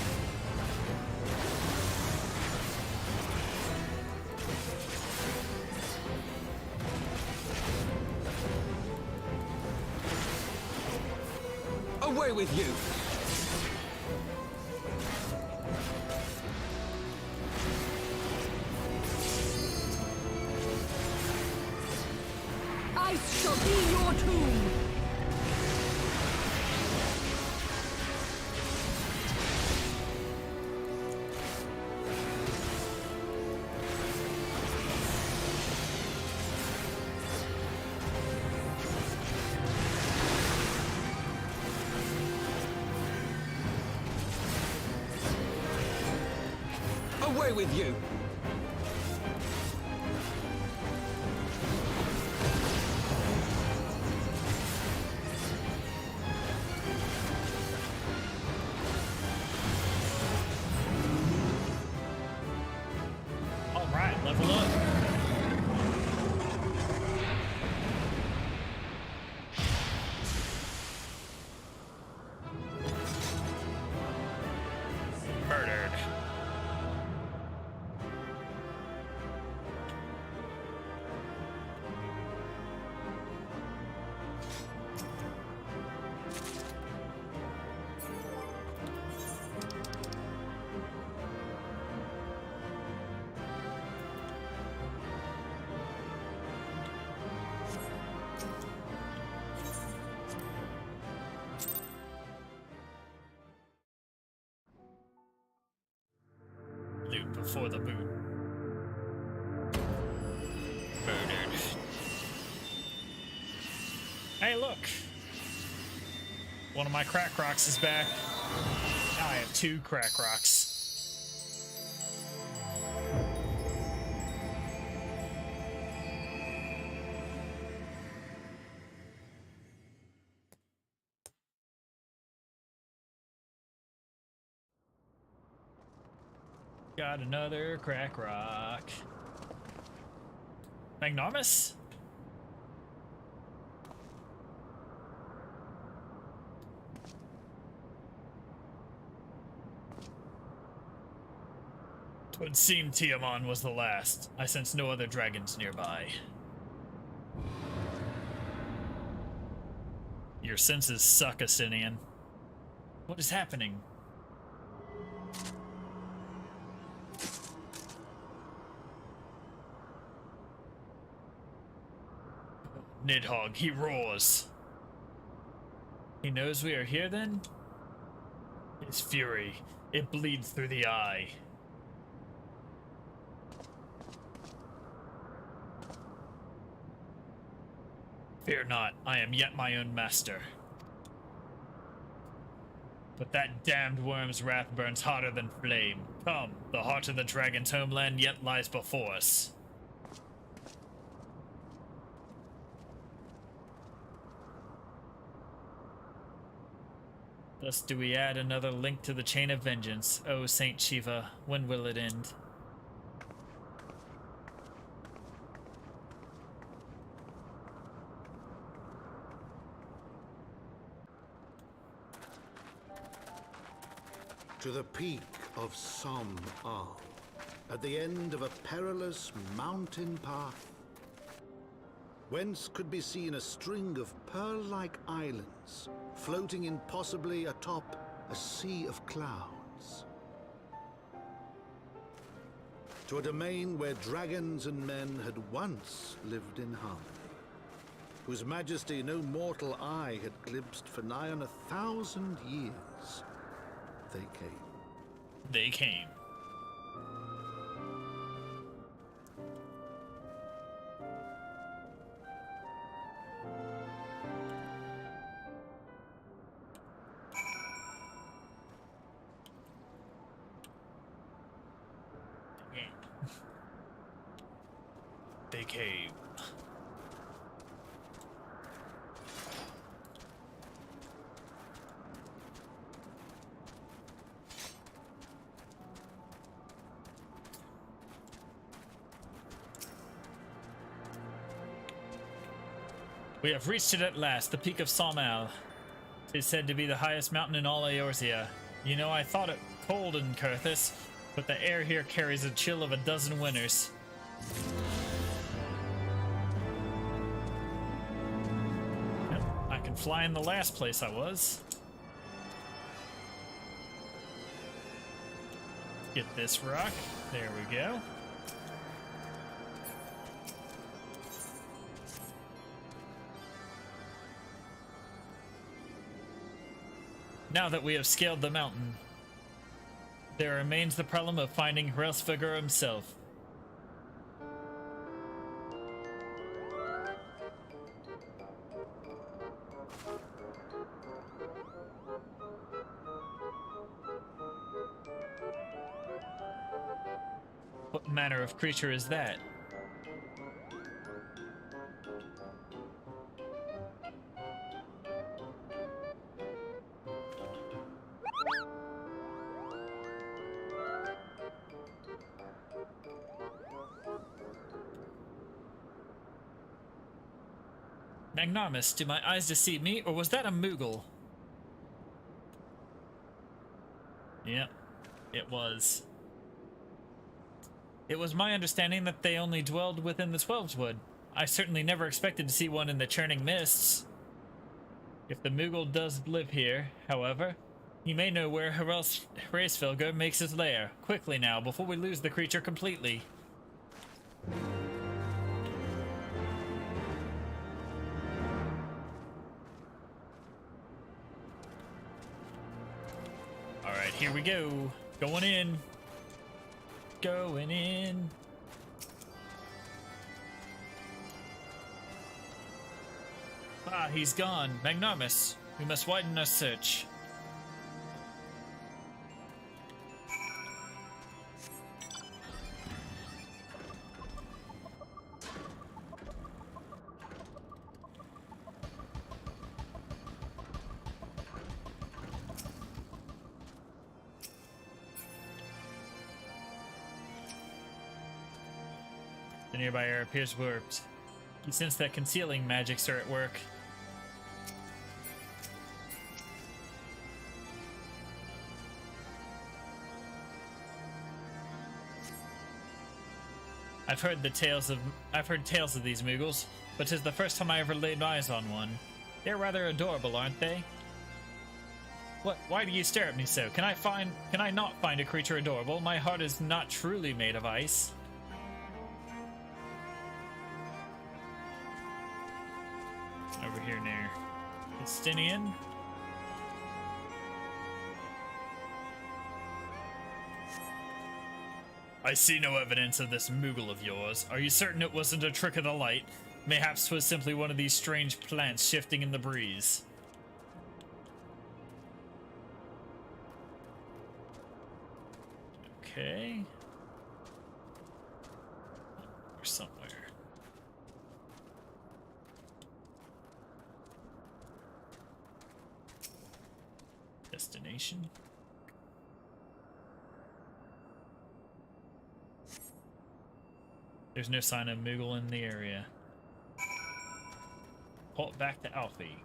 Away with you! Ice shall be your tomb! Away with you! All right, level up. Murdered. Loot before the boot. Murdered. Hey, look! One of my crack rocks is back. Now I have 2 crack rocks. Got another crack rock. Magnarmus? Twould seem Tiamat was the last. I sense no other dragons nearby. Your senses suck, Asinian. What is happening? Nidhogg, he roars. He knows we are here then? His fury, it bleeds through the eye. Fear not, I am yet my own master. But that damned worm's wrath burns hotter than flame. Come, the heart of the dragon's homeland yet lies before us. Thus do we add another link to the chain of vengeance. O Saint Shiva, when will it end? To the peak of Som Al, at the end of a perilous mountain path, whence could be seen a string of pearl-like islands floating impossibly atop a sea of clouds. To a domain where dragons and men had once lived in harmony, whose majesty no mortal eye had glimpsed for nigh on 1,000 years. They came. They came. They came. We have reached it at last, the peak of Somal. It is said to be the highest mountain in all Eorzea. You know, I thought it cold in Kurthus, but the air here carries a chill of a dozen winters. Yep, I can fly in the last place I was. Get this rock. There we go. Now that we have scaled the mountain, there remains the problem of finding Heavensward himself. What manner of creature is that? Magnarmus, do my eyes deceive me, or was that a Moogle? Yep, it was. It was my understanding that they only dwelled within the Twelveswood. I certainly never expected to see one in the churning mists. If the Moogle does live here, however, he may know where Heavensward makes his lair. Quickly now, before we lose the creature completely. Alright, here we go. Going in. Going in. Ah, he's gone. Magnarmus, we must widen our search. The nearby air appears warped. You sense that concealing magics are at work. I've heard tales of these Moogles, but 'tis the first time I ever laid eyes on one. They're rather adorable, aren't they? What? Why do you stare at me so? Can I not find a creature adorable? My heart is not truly made of ice. Over here near Estinian. I see no evidence of this Moogle of yours. Are you certain it wasn't a trick of the light? Mayhaps 'twas simply one of these strange plants shifting in the breeze. Okay. Or somewhere. Destination. There's no sign of Moogle in the area. Port back to Alfie.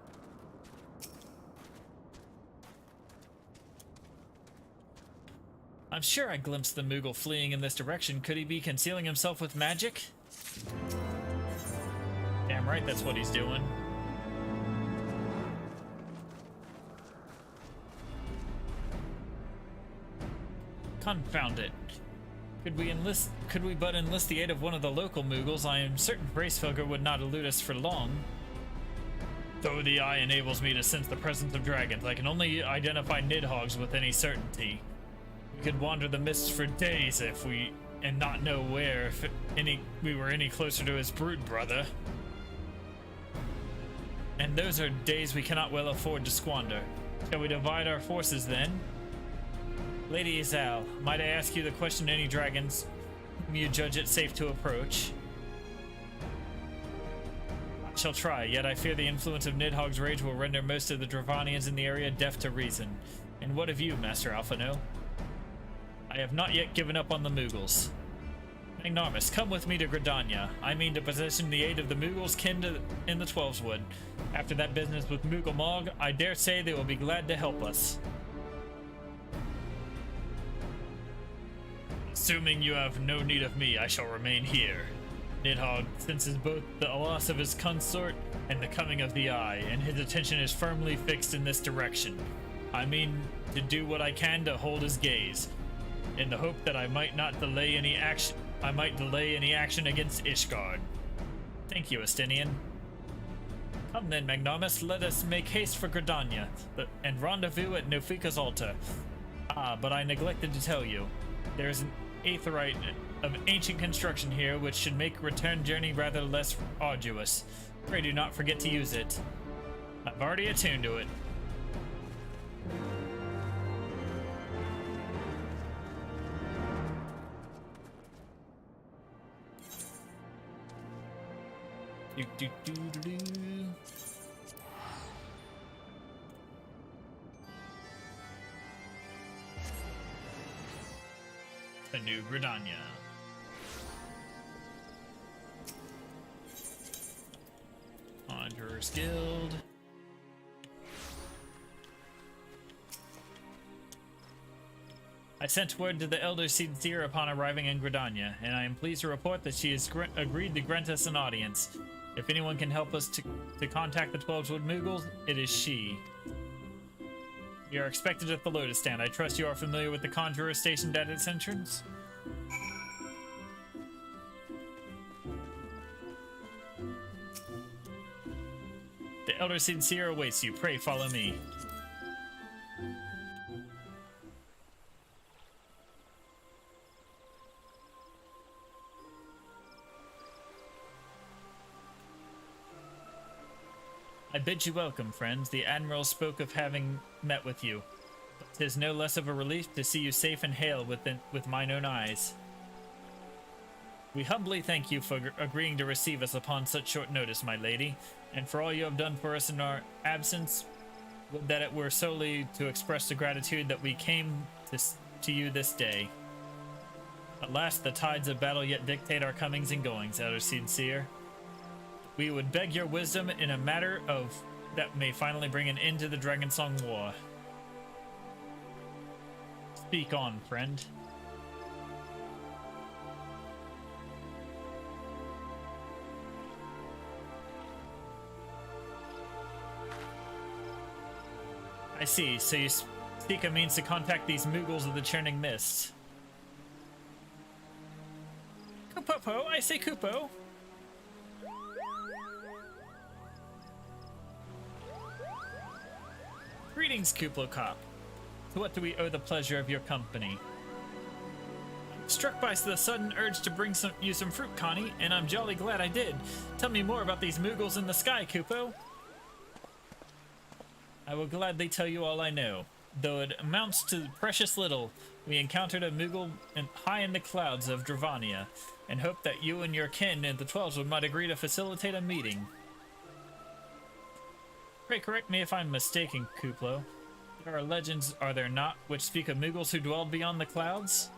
I'm sure I glimpsed the Moogle fleeing in this direction. Could he be concealing himself with magic? Damn right, that's what he's doing. Confound it. Could we but enlist the aid of one of the local Moogles, I am certain Bracefelger would not elude us for long. Though the eye enables me to sense the presence of dragons, I can only identify Nidhogg's with any certainty. We could wander the mists for days and not know where if we were any closer to his brood brother. And those are days we cannot well afford to squander. Shall we divide our forces then? Lady Izal, might I ask you the question any dragons whom you judge it safe to approach? I shall try, yet I fear the influence of Nidhogg's rage will render most of the Dravanians in the area deaf to reason. And what of you, Master Alphino? I have not yet given up on the Moogles. Magnarmus, come with me to Gridania. I mean to possession the aid of the Moogles kin in the Twelveswood. After that business with Moogle Mog, I dare say they will be glad to help us. Assuming you have no need of me, I shall remain here. Nidhogg senses both the loss of his consort and the coming of the Eye, and his attention is firmly fixed in this direction. I mean to do what I can to hold his gaze, in the hope that I might delay any action against Ishgard. Thank you, Estinian. Come then, Magnarmus, let us make haste for Gridania, and rendezvous at Nofika's altar. Ah, but I neglected to tell you. There's an aetheryte of ancient construction here which should make return journey rather less arduous. Pray do not forget to use it. I've already attuned to it. A new Gridania. Conjurer's Guild. I sent word to the Elder Sincere upon arriving in Gridania, and I am pleased to report that she has agreed to grant us an audience. If anyone can help us to contact the Twelveswood Moogles, it is she. We are expected at the Lotus Stand. I trust you are familiar with the Conjurer stationed at its entrance? The Elder Sincere awaits you. Pray follow me. I bid you welcome, friends. The Admiral spoke of having met with you. But 'tis no less of a relief to see you safe and hale with mine own eyes. We humbly thank you for agreeing to receive us upon such short notice, my lady, and for all you have done for us in our absence. Would that it were solely to express the gratitude that we came to you this day. Alas, the tides of battle yet dictate our comings and goings, Elder Sincere. We would beg your wisdom in a matter that may finally bring an end to the Dragonsong War. Speak on, friend. I see, so you speak a means to contact these Moogles of the Churning Mist. Kupopo, I say Kupo. Greetings, Kuplo Cop. To what do we owe the pleasure of your company? Struck by the sudden urge to bring you some fruit, Connie, and I'm jolly glad I did. Tell me more about these Moogles in the sky, Kupo. I will gladly tell you all I know. Though it amounts to precious little, we encountered a Moogle high in the clouds of Dravania, and hoped that you and your kin in the 12s might agree to facilitate a meeting. Pray correct me if I'm mistaken, Kuplo. There are legends, are there not, which speak of Moogles who dwelled beyond the clouds?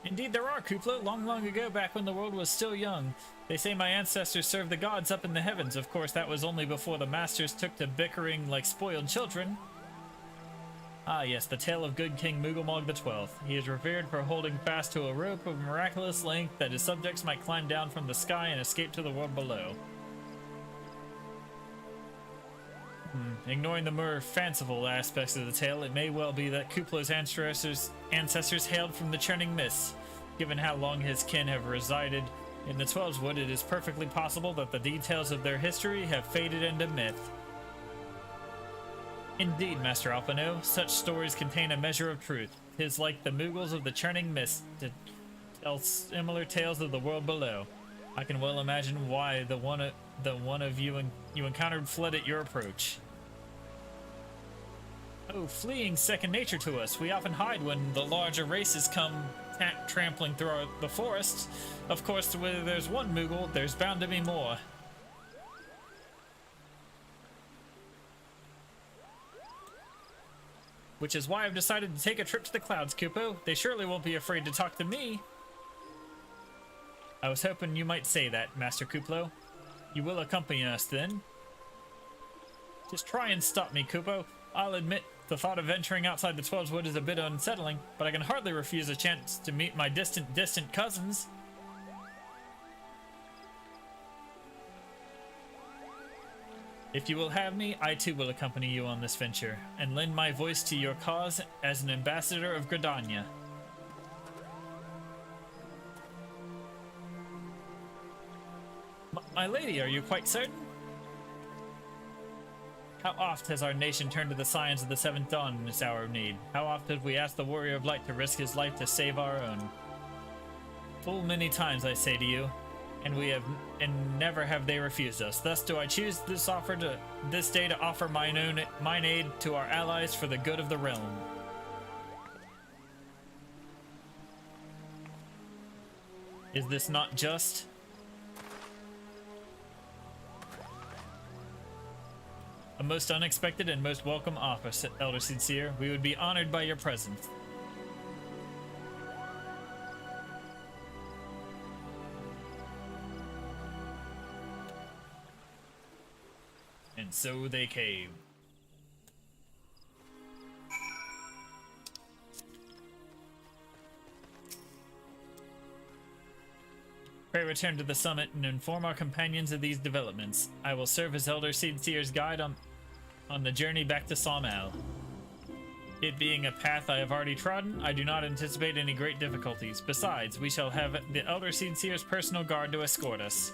Indeed there are, Kuplo. Long, long ago, back when the world was still young. They say my ancestors served the gods up in the heavens. Of course, that was only before the masters took to bickering like spoiled children. Ah, yes, the tale of good King Moogelmog the 12th. He is revered for holding fast to a rope of miraculous length that his subjects might climb down from the sky and escape to the world below. Ignoring the more fanciful aspects of the tale, it may well be that Kuplo's ancestors hailed from the Churning Mists. Given how long his kin have resided in the 12's Wood, it is perfectly possible that the details of their history have faded into myth. Indeed, Master Alpino, such stories contain a measure of truth. 'Tis like the Moogles of the Churning Mist to tell similar tales of the world below. I can well imagine why the one of you encountered fled at your approach. Oh, fleeing's second nature to us. We often hide when the larger races come trampling through the forest. Of course, where there's one Moogle, there's bound to be more. Which is why I've decided to take a trip to the clouds, Kupo. They surely won't be afraid to talk to me. I was hoping you might say that, Master Kuplo. You will accompany us, then? Just try and stop me, Kupo. I'll admit, the thought of venturing outside the 12's Wood is a bit unsettling, but I can hardly refuse a chance to meet my distant cousins. If you will have me, I too will accompany you on this venture, and lend my voice to your cause as an ambassador of Gridania. My lady, are you quite certain? How oft has our nation turned to the signs of the Seventh Dawn in this hour of need? How oft have we asked the Warrior of Light to risk his life to save our own? Full many times, I say to you, and never have they refused us. Thus do I choose this day to offer mine aid to our allies for the good of the realm. Is this not just? A most unexpected and most welcome offer, Elder Sincere. We would be honored by your presence. And so they came. Pray return to the summit and inform our companions of these developments. I will serve as Elder Sincere's guide on the journey back to Sawmal. It being a path I have already trodden, I do not anticipate any great difficulties. Besides, we shall have the Elder Sincere's personal guard to escort us.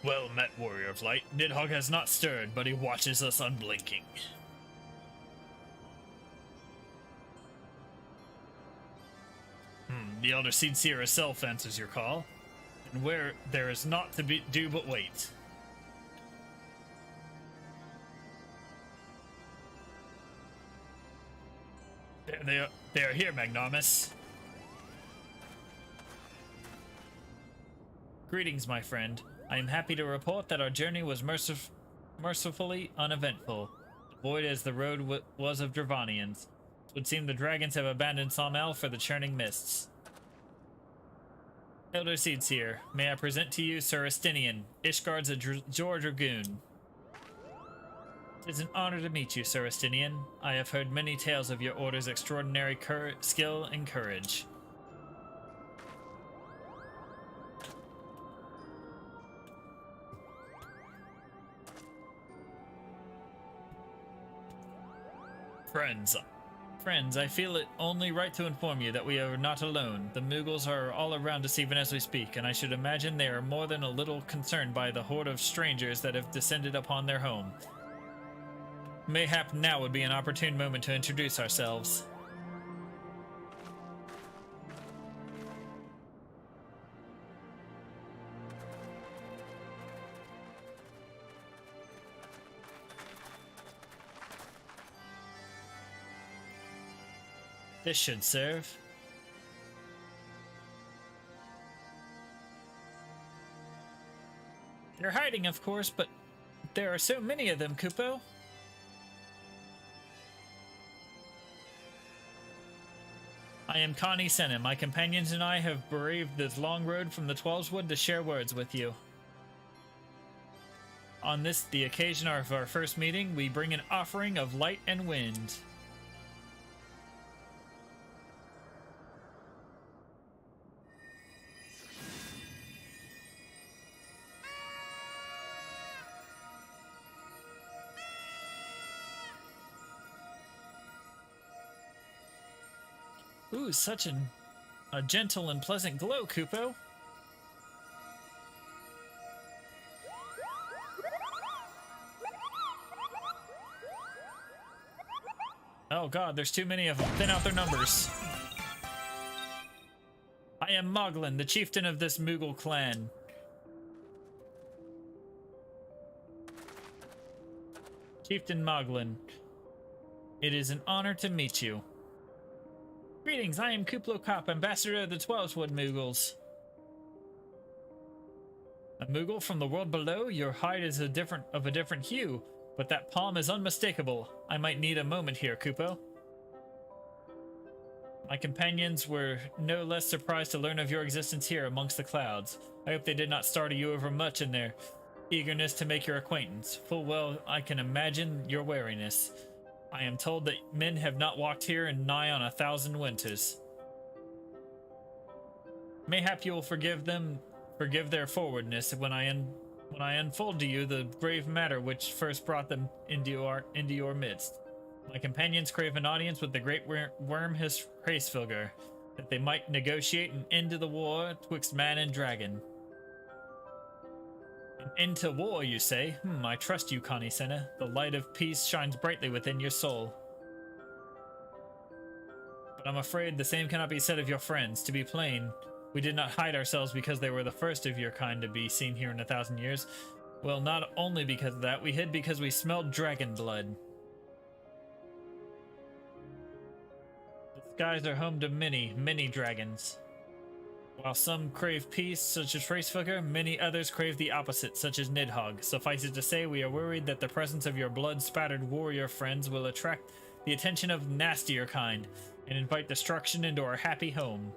Well met, Warrior of Light. Nidhogg has not stirred, but he watches us unblinking. The Elder Sincere herself answers your call, and where there is naught to do but wait. They are here, Magnarmus. Greetings, my friend. I am happy to report that our journey was mercifully uneventful, void as the road was of Dravanians. It would seem the dragons have abandoned Somel for the churning mists. Elder Seeds here. May I present to you Sir Estinian, Ishgard's Jor Dragoon. It is an honor to meet you, Sir Estinian. I have heard many tales of your order's extraordinary skill and courage. Friends, I feel it only right to inform you that we are not alone. The Mughals are all around us even as we speak, and I should imagine they are more than a little concerned by the horde of strangers that have descended upon their home. Mayhap now would be an opportune moment to introduce ourselves. This should serve. They're hiding, of course, but there are so many of them, Kupo. I am Connie Senna. My companions and I have braved this long road from the Twelveswood to share words with you. On this, the occasion of our first meeting, we bring an offering of light and wind. Ooh, such a gentle and pleasant glow, Kupo. Oh god, there's too many of them. Thin out their numbers. I am Moglin, the chieftain of this Moogle clan. Chieftain Moglin, it is an honor to meet you. Greetings, I am Kuplo Kop, ambassador of the Twelveswood Mughals. A Moogle from the world below? Your hide is of a different hue, but that palm is unmistakable. I might need a moment here, Kupo. My companions were no less surprised to learn of your existence here amongst the clouds. I hope they did not startle you overmuch in their eagerness to make your acquaintance. Full well I can imagine your wariness. I am told that men have not walked here in nigh on 1,000 winters. Mayhap you will forgive their forwardness when I unfold to you the grave matter which first brought them into your midst. My companions crave an audience with the great worm Hraesvelgr, that they might negotiate an end to the war twixt man and dragon. An end to war, you say? I trust you, Connie Senna. The light of peace shines brightly within your soul. But I'm afraid the same cannot be said of your friends. To be plain, we did not hide ourselves because they were the first of your kind to be seen here in 1,000 years. Well, not only because of that, we hid because we smelled dragon blood. The skies are home to many, many dragons. While some crave peace, such as Hraesvelgr, many others crave the opposite, such as Nidhogg. Suffice it to say, we are worried that the presence of your blood-spattered warrior friends will attract the attention of nastier kind, and invite destruction into our happy home.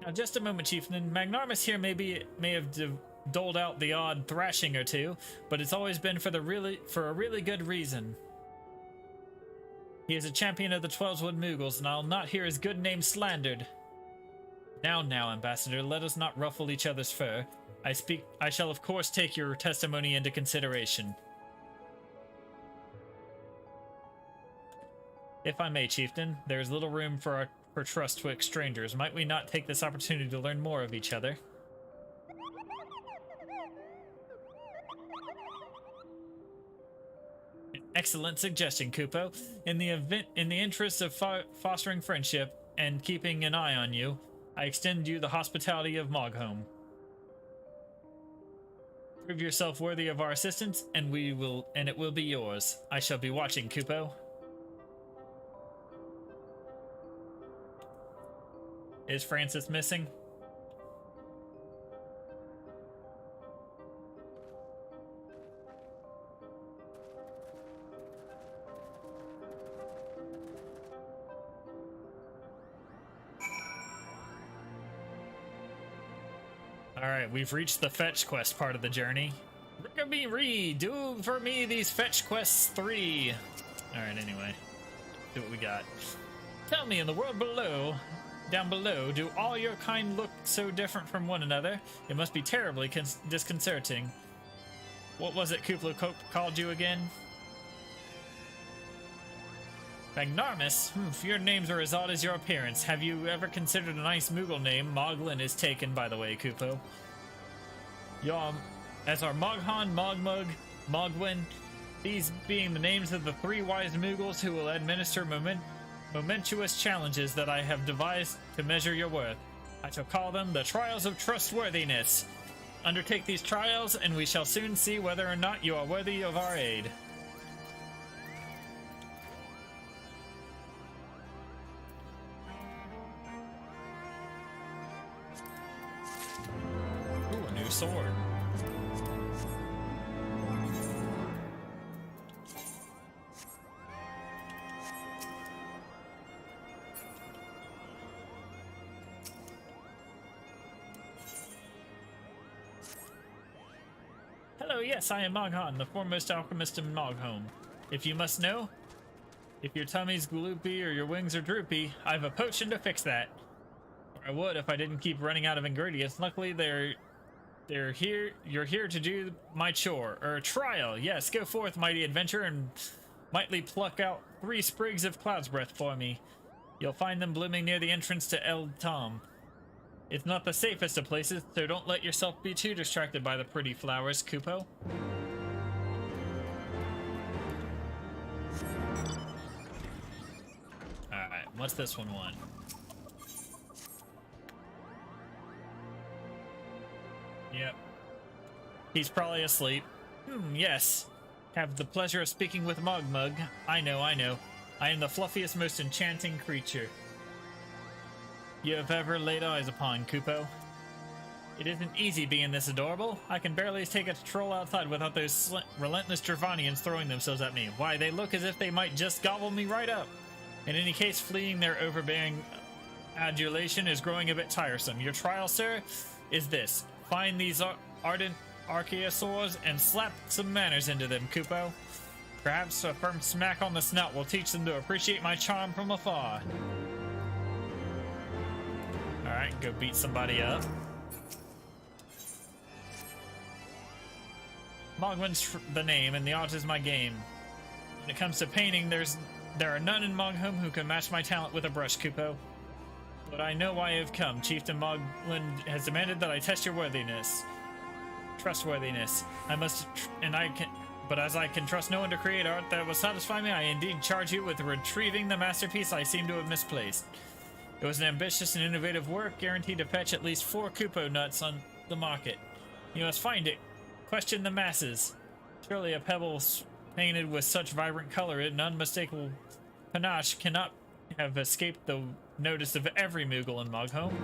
Now, just a moment, Chieftain. Magnarmus here may have doled out the odd thrashing or two, but it's always been for a really good reason. He is a champion of the Twelveswood Mughals, and I'll not hear his good name slandered. Now, Ambassador, let us not ruffle each other's fur. I shall of course take your testimony into consideration. If I may, Chieftain, there is little room for trust twixt strangers. Might we not take this opportunity to learn more of each other? Excellent suggestion, Kupo. In the interest of fostering friendship and keeping an eye on you, I extend you the hospitality of Moghome. Prove yourself worthy of our assistance, and it will be yours. I shall be watching, Kupo. Is Francis missing? Alright, we've reached the fetch quest part of the journey. Do for me these fetch quests 3. Alright, anyway. See what we got. Tell me, in the world below, down below, do all your kind look so different from one another? It must be terribly disconcerting. What was it Kuplo called you again? Magnarmus? Your names are as odd as your appearance. Have you ever considered a nice Moogle name? Moglin is taken, by the way, Kupo. As are Moghan, Mogmug, Mogwin, these being the names of the 3 wise Moogles who will administer momentous challenges that I have devised to measure your worth. I shall call them the Trials of Trustworthiness. Undertake these trials, and we shall soon see whether or not you are worthy of our aid. Ooh, a new sword. Hello, yes, I am Moghan, the foremost alchemist in Mogholm. If you must know, if your tummy's gloopy or your wings are droopy, I have a potion to fix that. Or I would if I didn't keep running out of ingredients. Luckily, they're here. You're here to do my chore, or trial. Yes, go forth, mighty adventurer, and mightily pluck out 3 sprigs of cloud's breath for me. You'll find them blooming near the entrance to El Tom. It's not the safest of places, so don't let yourself be too distracted by the pretty flowers, Kupo. Alright, what's this one want? Yep. He's probably asleep. Yes. Have the pleasure of speaking with Mogmug. I know. I am the fluffiest, most enchanting creature you have ever laid eyes upon, Kupo. It isn't easy being this adorable. I can barely take a stroll outside without those relentless Dravanians throwing themselves at me. Why, they look as if they might just gobble me right up. In any case, fleeing their overbearing adulation is growing a bit tiresome. Your trial, sir, is this. Find these ardent archaeosaurs and slap some manners into them, Kupo. Perhaps a firm smack on the snout will teach them to appreciate my charm from afar. Alright, go beat somebody up. Mogwin's the name, and the art is my game. When it comes to painting, there are none in Mogholm who can match my talent with a brush, Kupo. But I know why I have come. Chieftain Moglin has demanded that I test your trustworthiness. But as I can trust no one to create art that will satisfy me, I indeed charge you with retrieving the masterpiece I seem to have misplaced. It was an ambitious and innovative work, guaranteed to fetch at least 4 Kupo nuts on the market. You must find it. Question the masses. Surely a pebble painted with such vibrant color and unmistakable panache cannot have escaped the notice of every Moogle in Mogholm.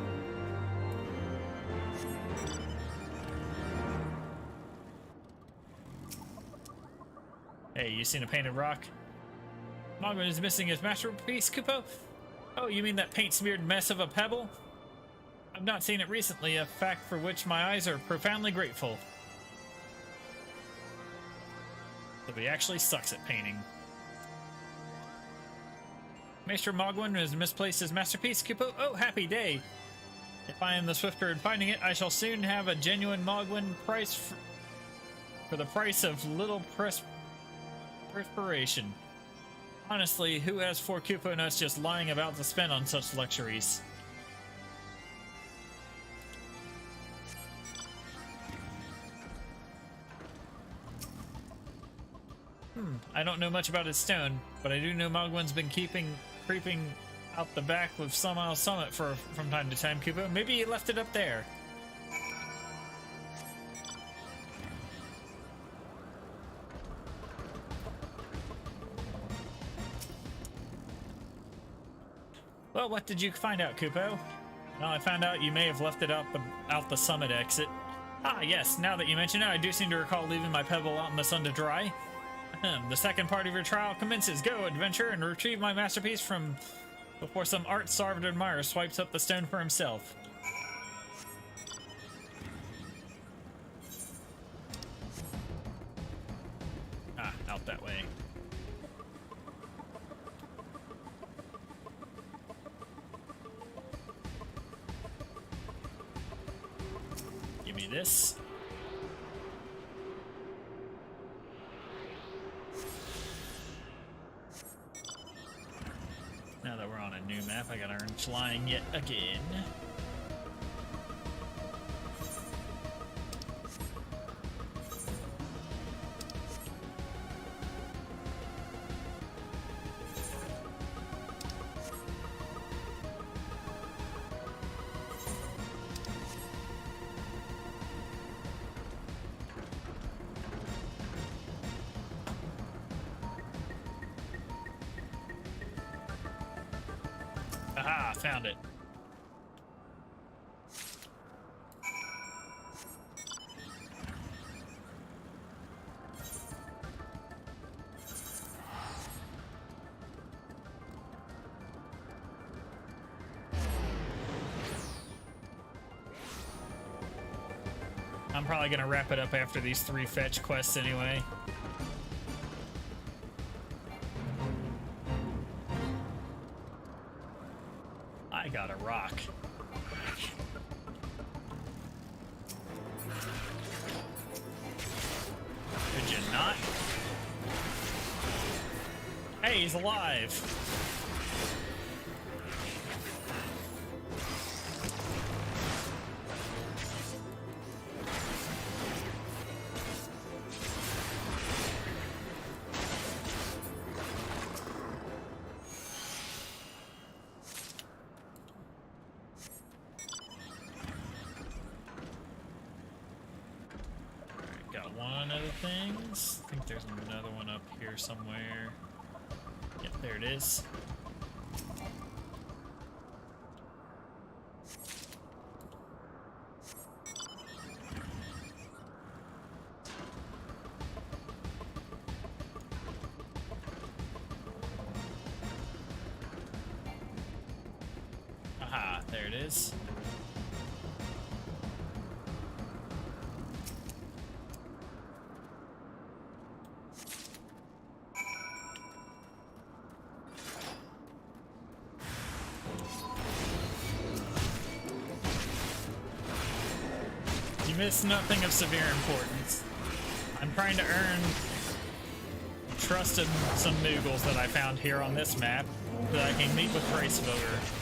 Hey, you seen a painted rock? Mogwin is missing his masterpiece, Kupo? Oh, you mean that paint-smeared mess of a pebble? I've not seen it recently, a fact for which my eyes are profoundly grateful. So he actually sucks at painting. Maester Mogwin has misplaced his masterpiece, Kupo. Oh, happy day! If I am the swifter in finding it, I shall soon have a genuine Mogwin price for the price of little perspiration. Honestly, who has 4 Kupo nuts just lying about to spend on such luxuries? I don't know much about his stone, but I do know Mogwin's been creeping out the back with Sumile Summit from time to time, Kupo. Maybe he left it up there. Well, what did you find out, Kupo? Well, I found out you may have left it out the summit exit. Ah, yes, now that you mention it, I do seem to recall leaving my pebble out in the sun to dry. The second part of your trial commences. Go, adventure, and retrieve my masterpiece from before some art-starved admirer swipes up the stone for himself. Ah, out that way. Give me this. Now that we're on a new map, I gotta earn flying yet again. Aha, found it. I'm probably gonna wrap it up after these 3 fetch quests anyway. I got a rock. Could you not? Hey, he's alive. Got one of the things. I think there's another one up here somewhere. Yep, there it is. Aha, there it is. You missed nothing of severe importance. I'm trying to earn trust of some Moogles that I found here on this map that I can meet with Racevoter.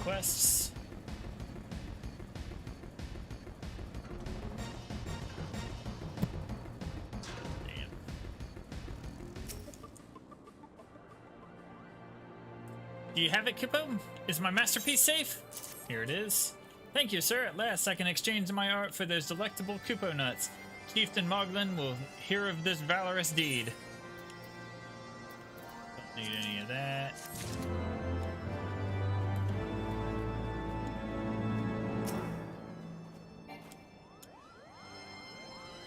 Quests. Damn. Do you have it, Kippo? Is my masterpiece safe? Here it is. Thank you, sir. At last I can exchange my art for those delectable Kupo nuts. Chieftain Moglin will hear of this valorous deed. Don't need any of that.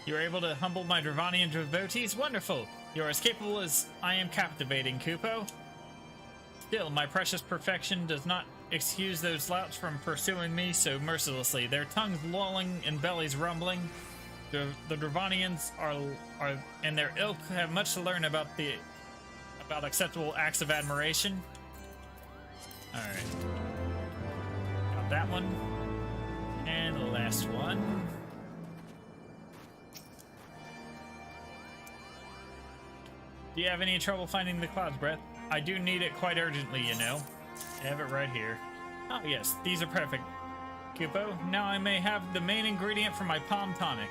You are able to humble my Dravanian devotees? Wonderful! You are as capable as I am captivating, Kupo. Still, my precious perfection does not excuse those louts from pursuing me so mercilessly. Their tongues lolling and bellies rumbling. The Dravanians are and their ilk have much to learn about acceptable acts of admiration. Alright. Got that one. And the last one. Do you have any trouble finding the Cloud's Breath? I do need it quite urgently, you know. I have it right here. Oh yes, these are perfect. Kupo, now I may have the main ingredient for my palm tonic.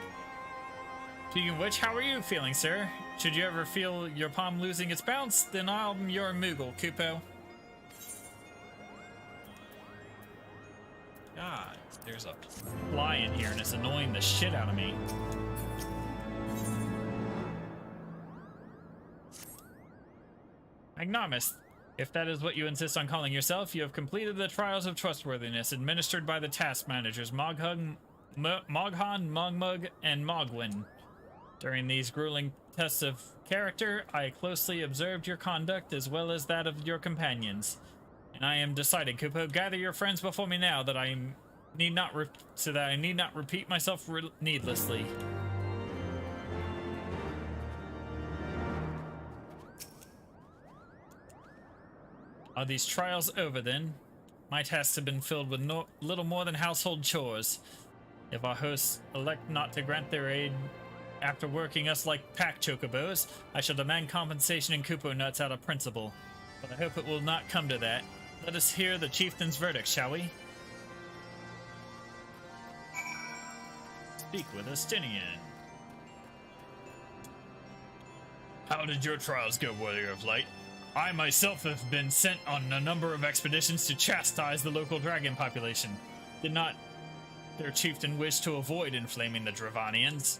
Speaking of which, how are you feeling, sir? Should you ever feel your palm losing its bounce, then I'm your Moogle, Kupo. God, there's a fly in here and it's annoying the shit out of me. Magnarmus, if that is what you insist on calling yourself, you have completed the trials of trustworthiness administered by the task managers Moghan, Mogmug, and Mogwin. During these grueling tests of character, I closely observed your conduct as well as that of your companions. And I am decided, Kupo, gather your friends before me now that I need not repeat myself needlessly. Are these trials over then? My tasks have been filled with little more than household chores. If our hosts elect not to grant their aid after working us like pack chocobos, I shall demand compensation and Kupo nuts out of principle. But I hope it will not come to that. Let us hear the chieftain's verdict, shall we? Speak with Estinian. How did your trials go, Warrior of Light? I myself have been sent on a number of expeditions to chastise the local dragon population. Did not their chieftain wish to avoid inflaming the Dravanians?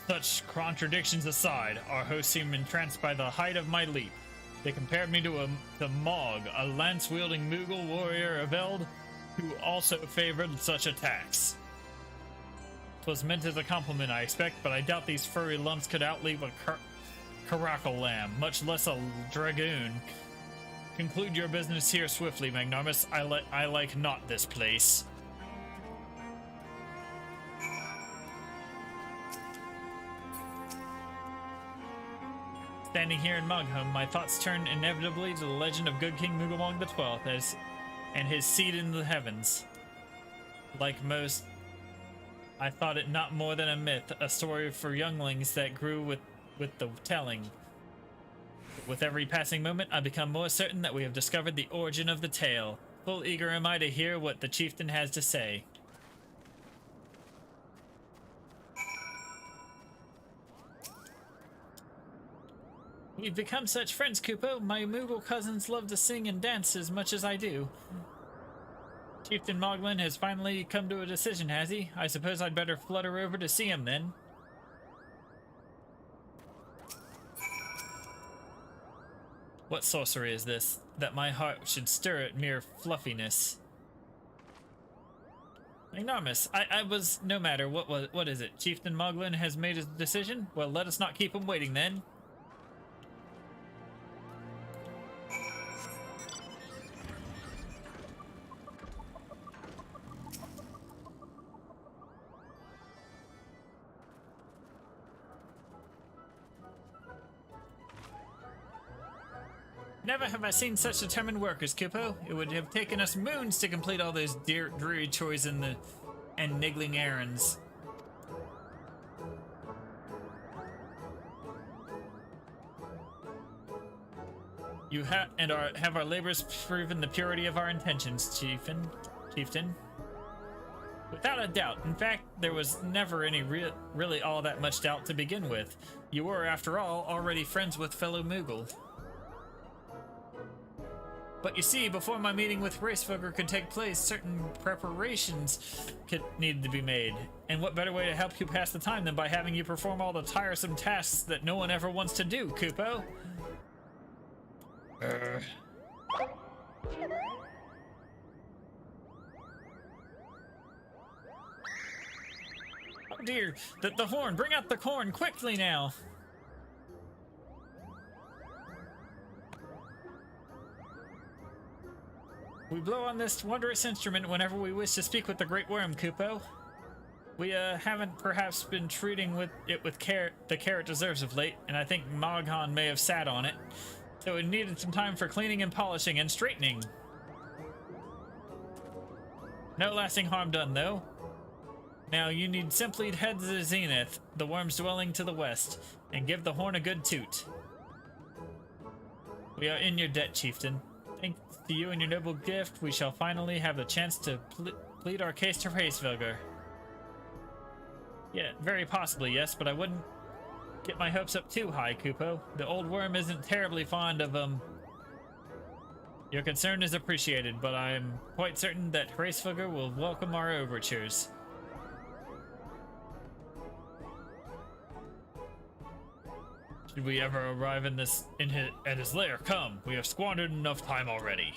Such contradictions aside, our hosts seemed entranced by the height of my leap. They compared me to Mog, a lance-wielding Moogle warrior of Eld, who also favored such attacks. 'Twas meant as a compliment, I expect, but I doubt these furry lumps could outleap a caracal lamb, much less a dragoon. Conclude your business here swiftly, Magnarmus. I like not this place. Standing here in Moghelm, my thoughts turn inevitably to the legend of good King Mugamog XII and his seat in the heavens. Like most, I thought it not more than a myth, a story for younglings that grew with the telling. With every passing moment, I become more certain that we have discovered the origin of the tale. Full eager am I to hear what the chieftain has to say. We've become such friends, Kupo. My Moogle cousins love to sing and dance as much as I do. Chieftain Moglin has finally come to a decision, has he? I suppose I'd better flutter over to see him then. What sorcery is this, that my heart should stir at mere fluffiness? Magnarmus, I was... no matter, what is it? Chieftain Moglin has made his decision? Well, let us not keep him waiting then. Never have I seen such determined workers, Kupo. It would have taken us moons to complete all those dreary chores and niggling errands. You have our labors proven the purity of our intentions, Chieftain? Without a doubt. In fact, there was never any really all that much doubt to begin with. You were, after all, already friends with fellow Moogle. But you see, before my meeting with Racefolker could take place, certain preparations needed to be made. And what better way to help you pass the time than by having you perform all the tiresome tasks that no one ever wants to do, Kupo? Oh dear, the horn! Bring out the horn quickly now! We blow on this wondrous instrument whenever we wish to speak with the Great Worm, Kupo. We haven't perhaps been treating the care it deserves of late, and I think Moghan may have sat on it. So it needed some time for cleaning and polishing and straightening. No lasting harm done, though. Now you need simply head to the zenith, the worm's dwelling to the west, and give the horn a good toot. We are in your debt, chieftain. Thanks to you and your noble gift, we shall finally have the chance to plead our case to Heavensward. Yeah, very possibly, yes, but I wouldn't get my hopes up too high, Kupo. The old worm isn't terribly fond of, Your concern is appreciated, but I'm quite certain that Heavensward will welcome our overtures. Should we ever arrive at his lair, come. We have squandered enough time already.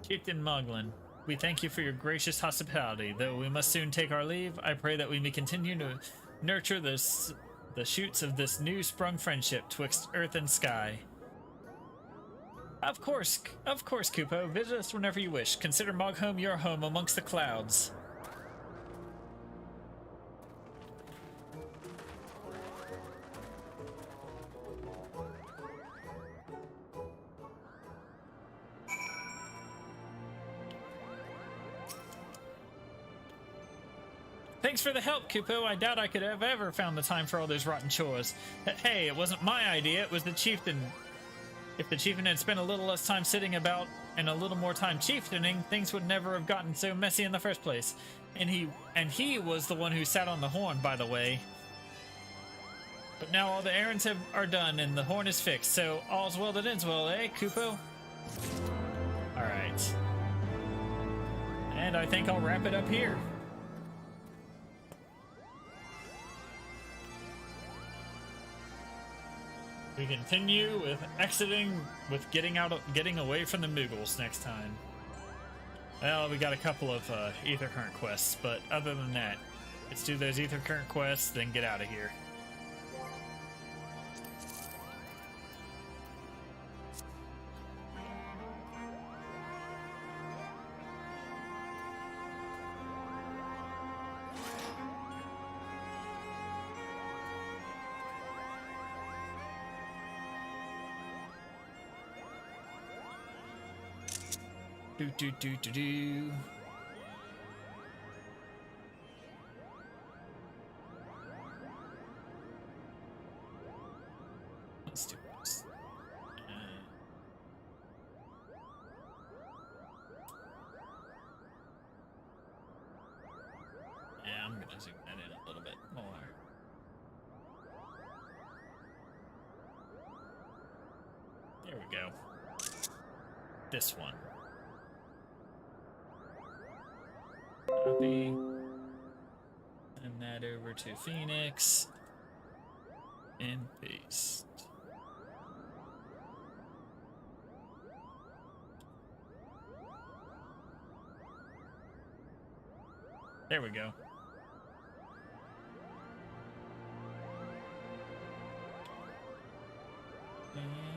Chieftain Moglin, we thank you for your gracious hospitality. Though we must soon take our leave, I pray that we may continue to nurture the shoots of this new sprung friendship twixt earth and sky. Of course, Kupo. Visit us whenever you wish. Consider Moghome your home amongst the clouds. Thanks for the help, Kupo. I doubt I could have ever found the time for all those rotten chores. Hey, it wasn't my idea, it was the chieftain. If the chieftain had spent a little less time sitting about and a little more time chieftaining, things would never have gotten so messy in the first place. And he was the one who sat on the horn, by the way. But now all the errands are done and the horn is fixed, so all's well that ends well, eh, Kupo? Alright. And I think I'll wrap it up here. We continue with getting away from the Muggles next time. Well, we got a couple of Ether Current quests, but other than that, let's do those Ether Current quests, then get out of here. Do. Let's do this. Yeah, I'm gonna zoom that in a little bit more. There we go. This one. Copy. And that over to Phoenix. And paste. There we go. And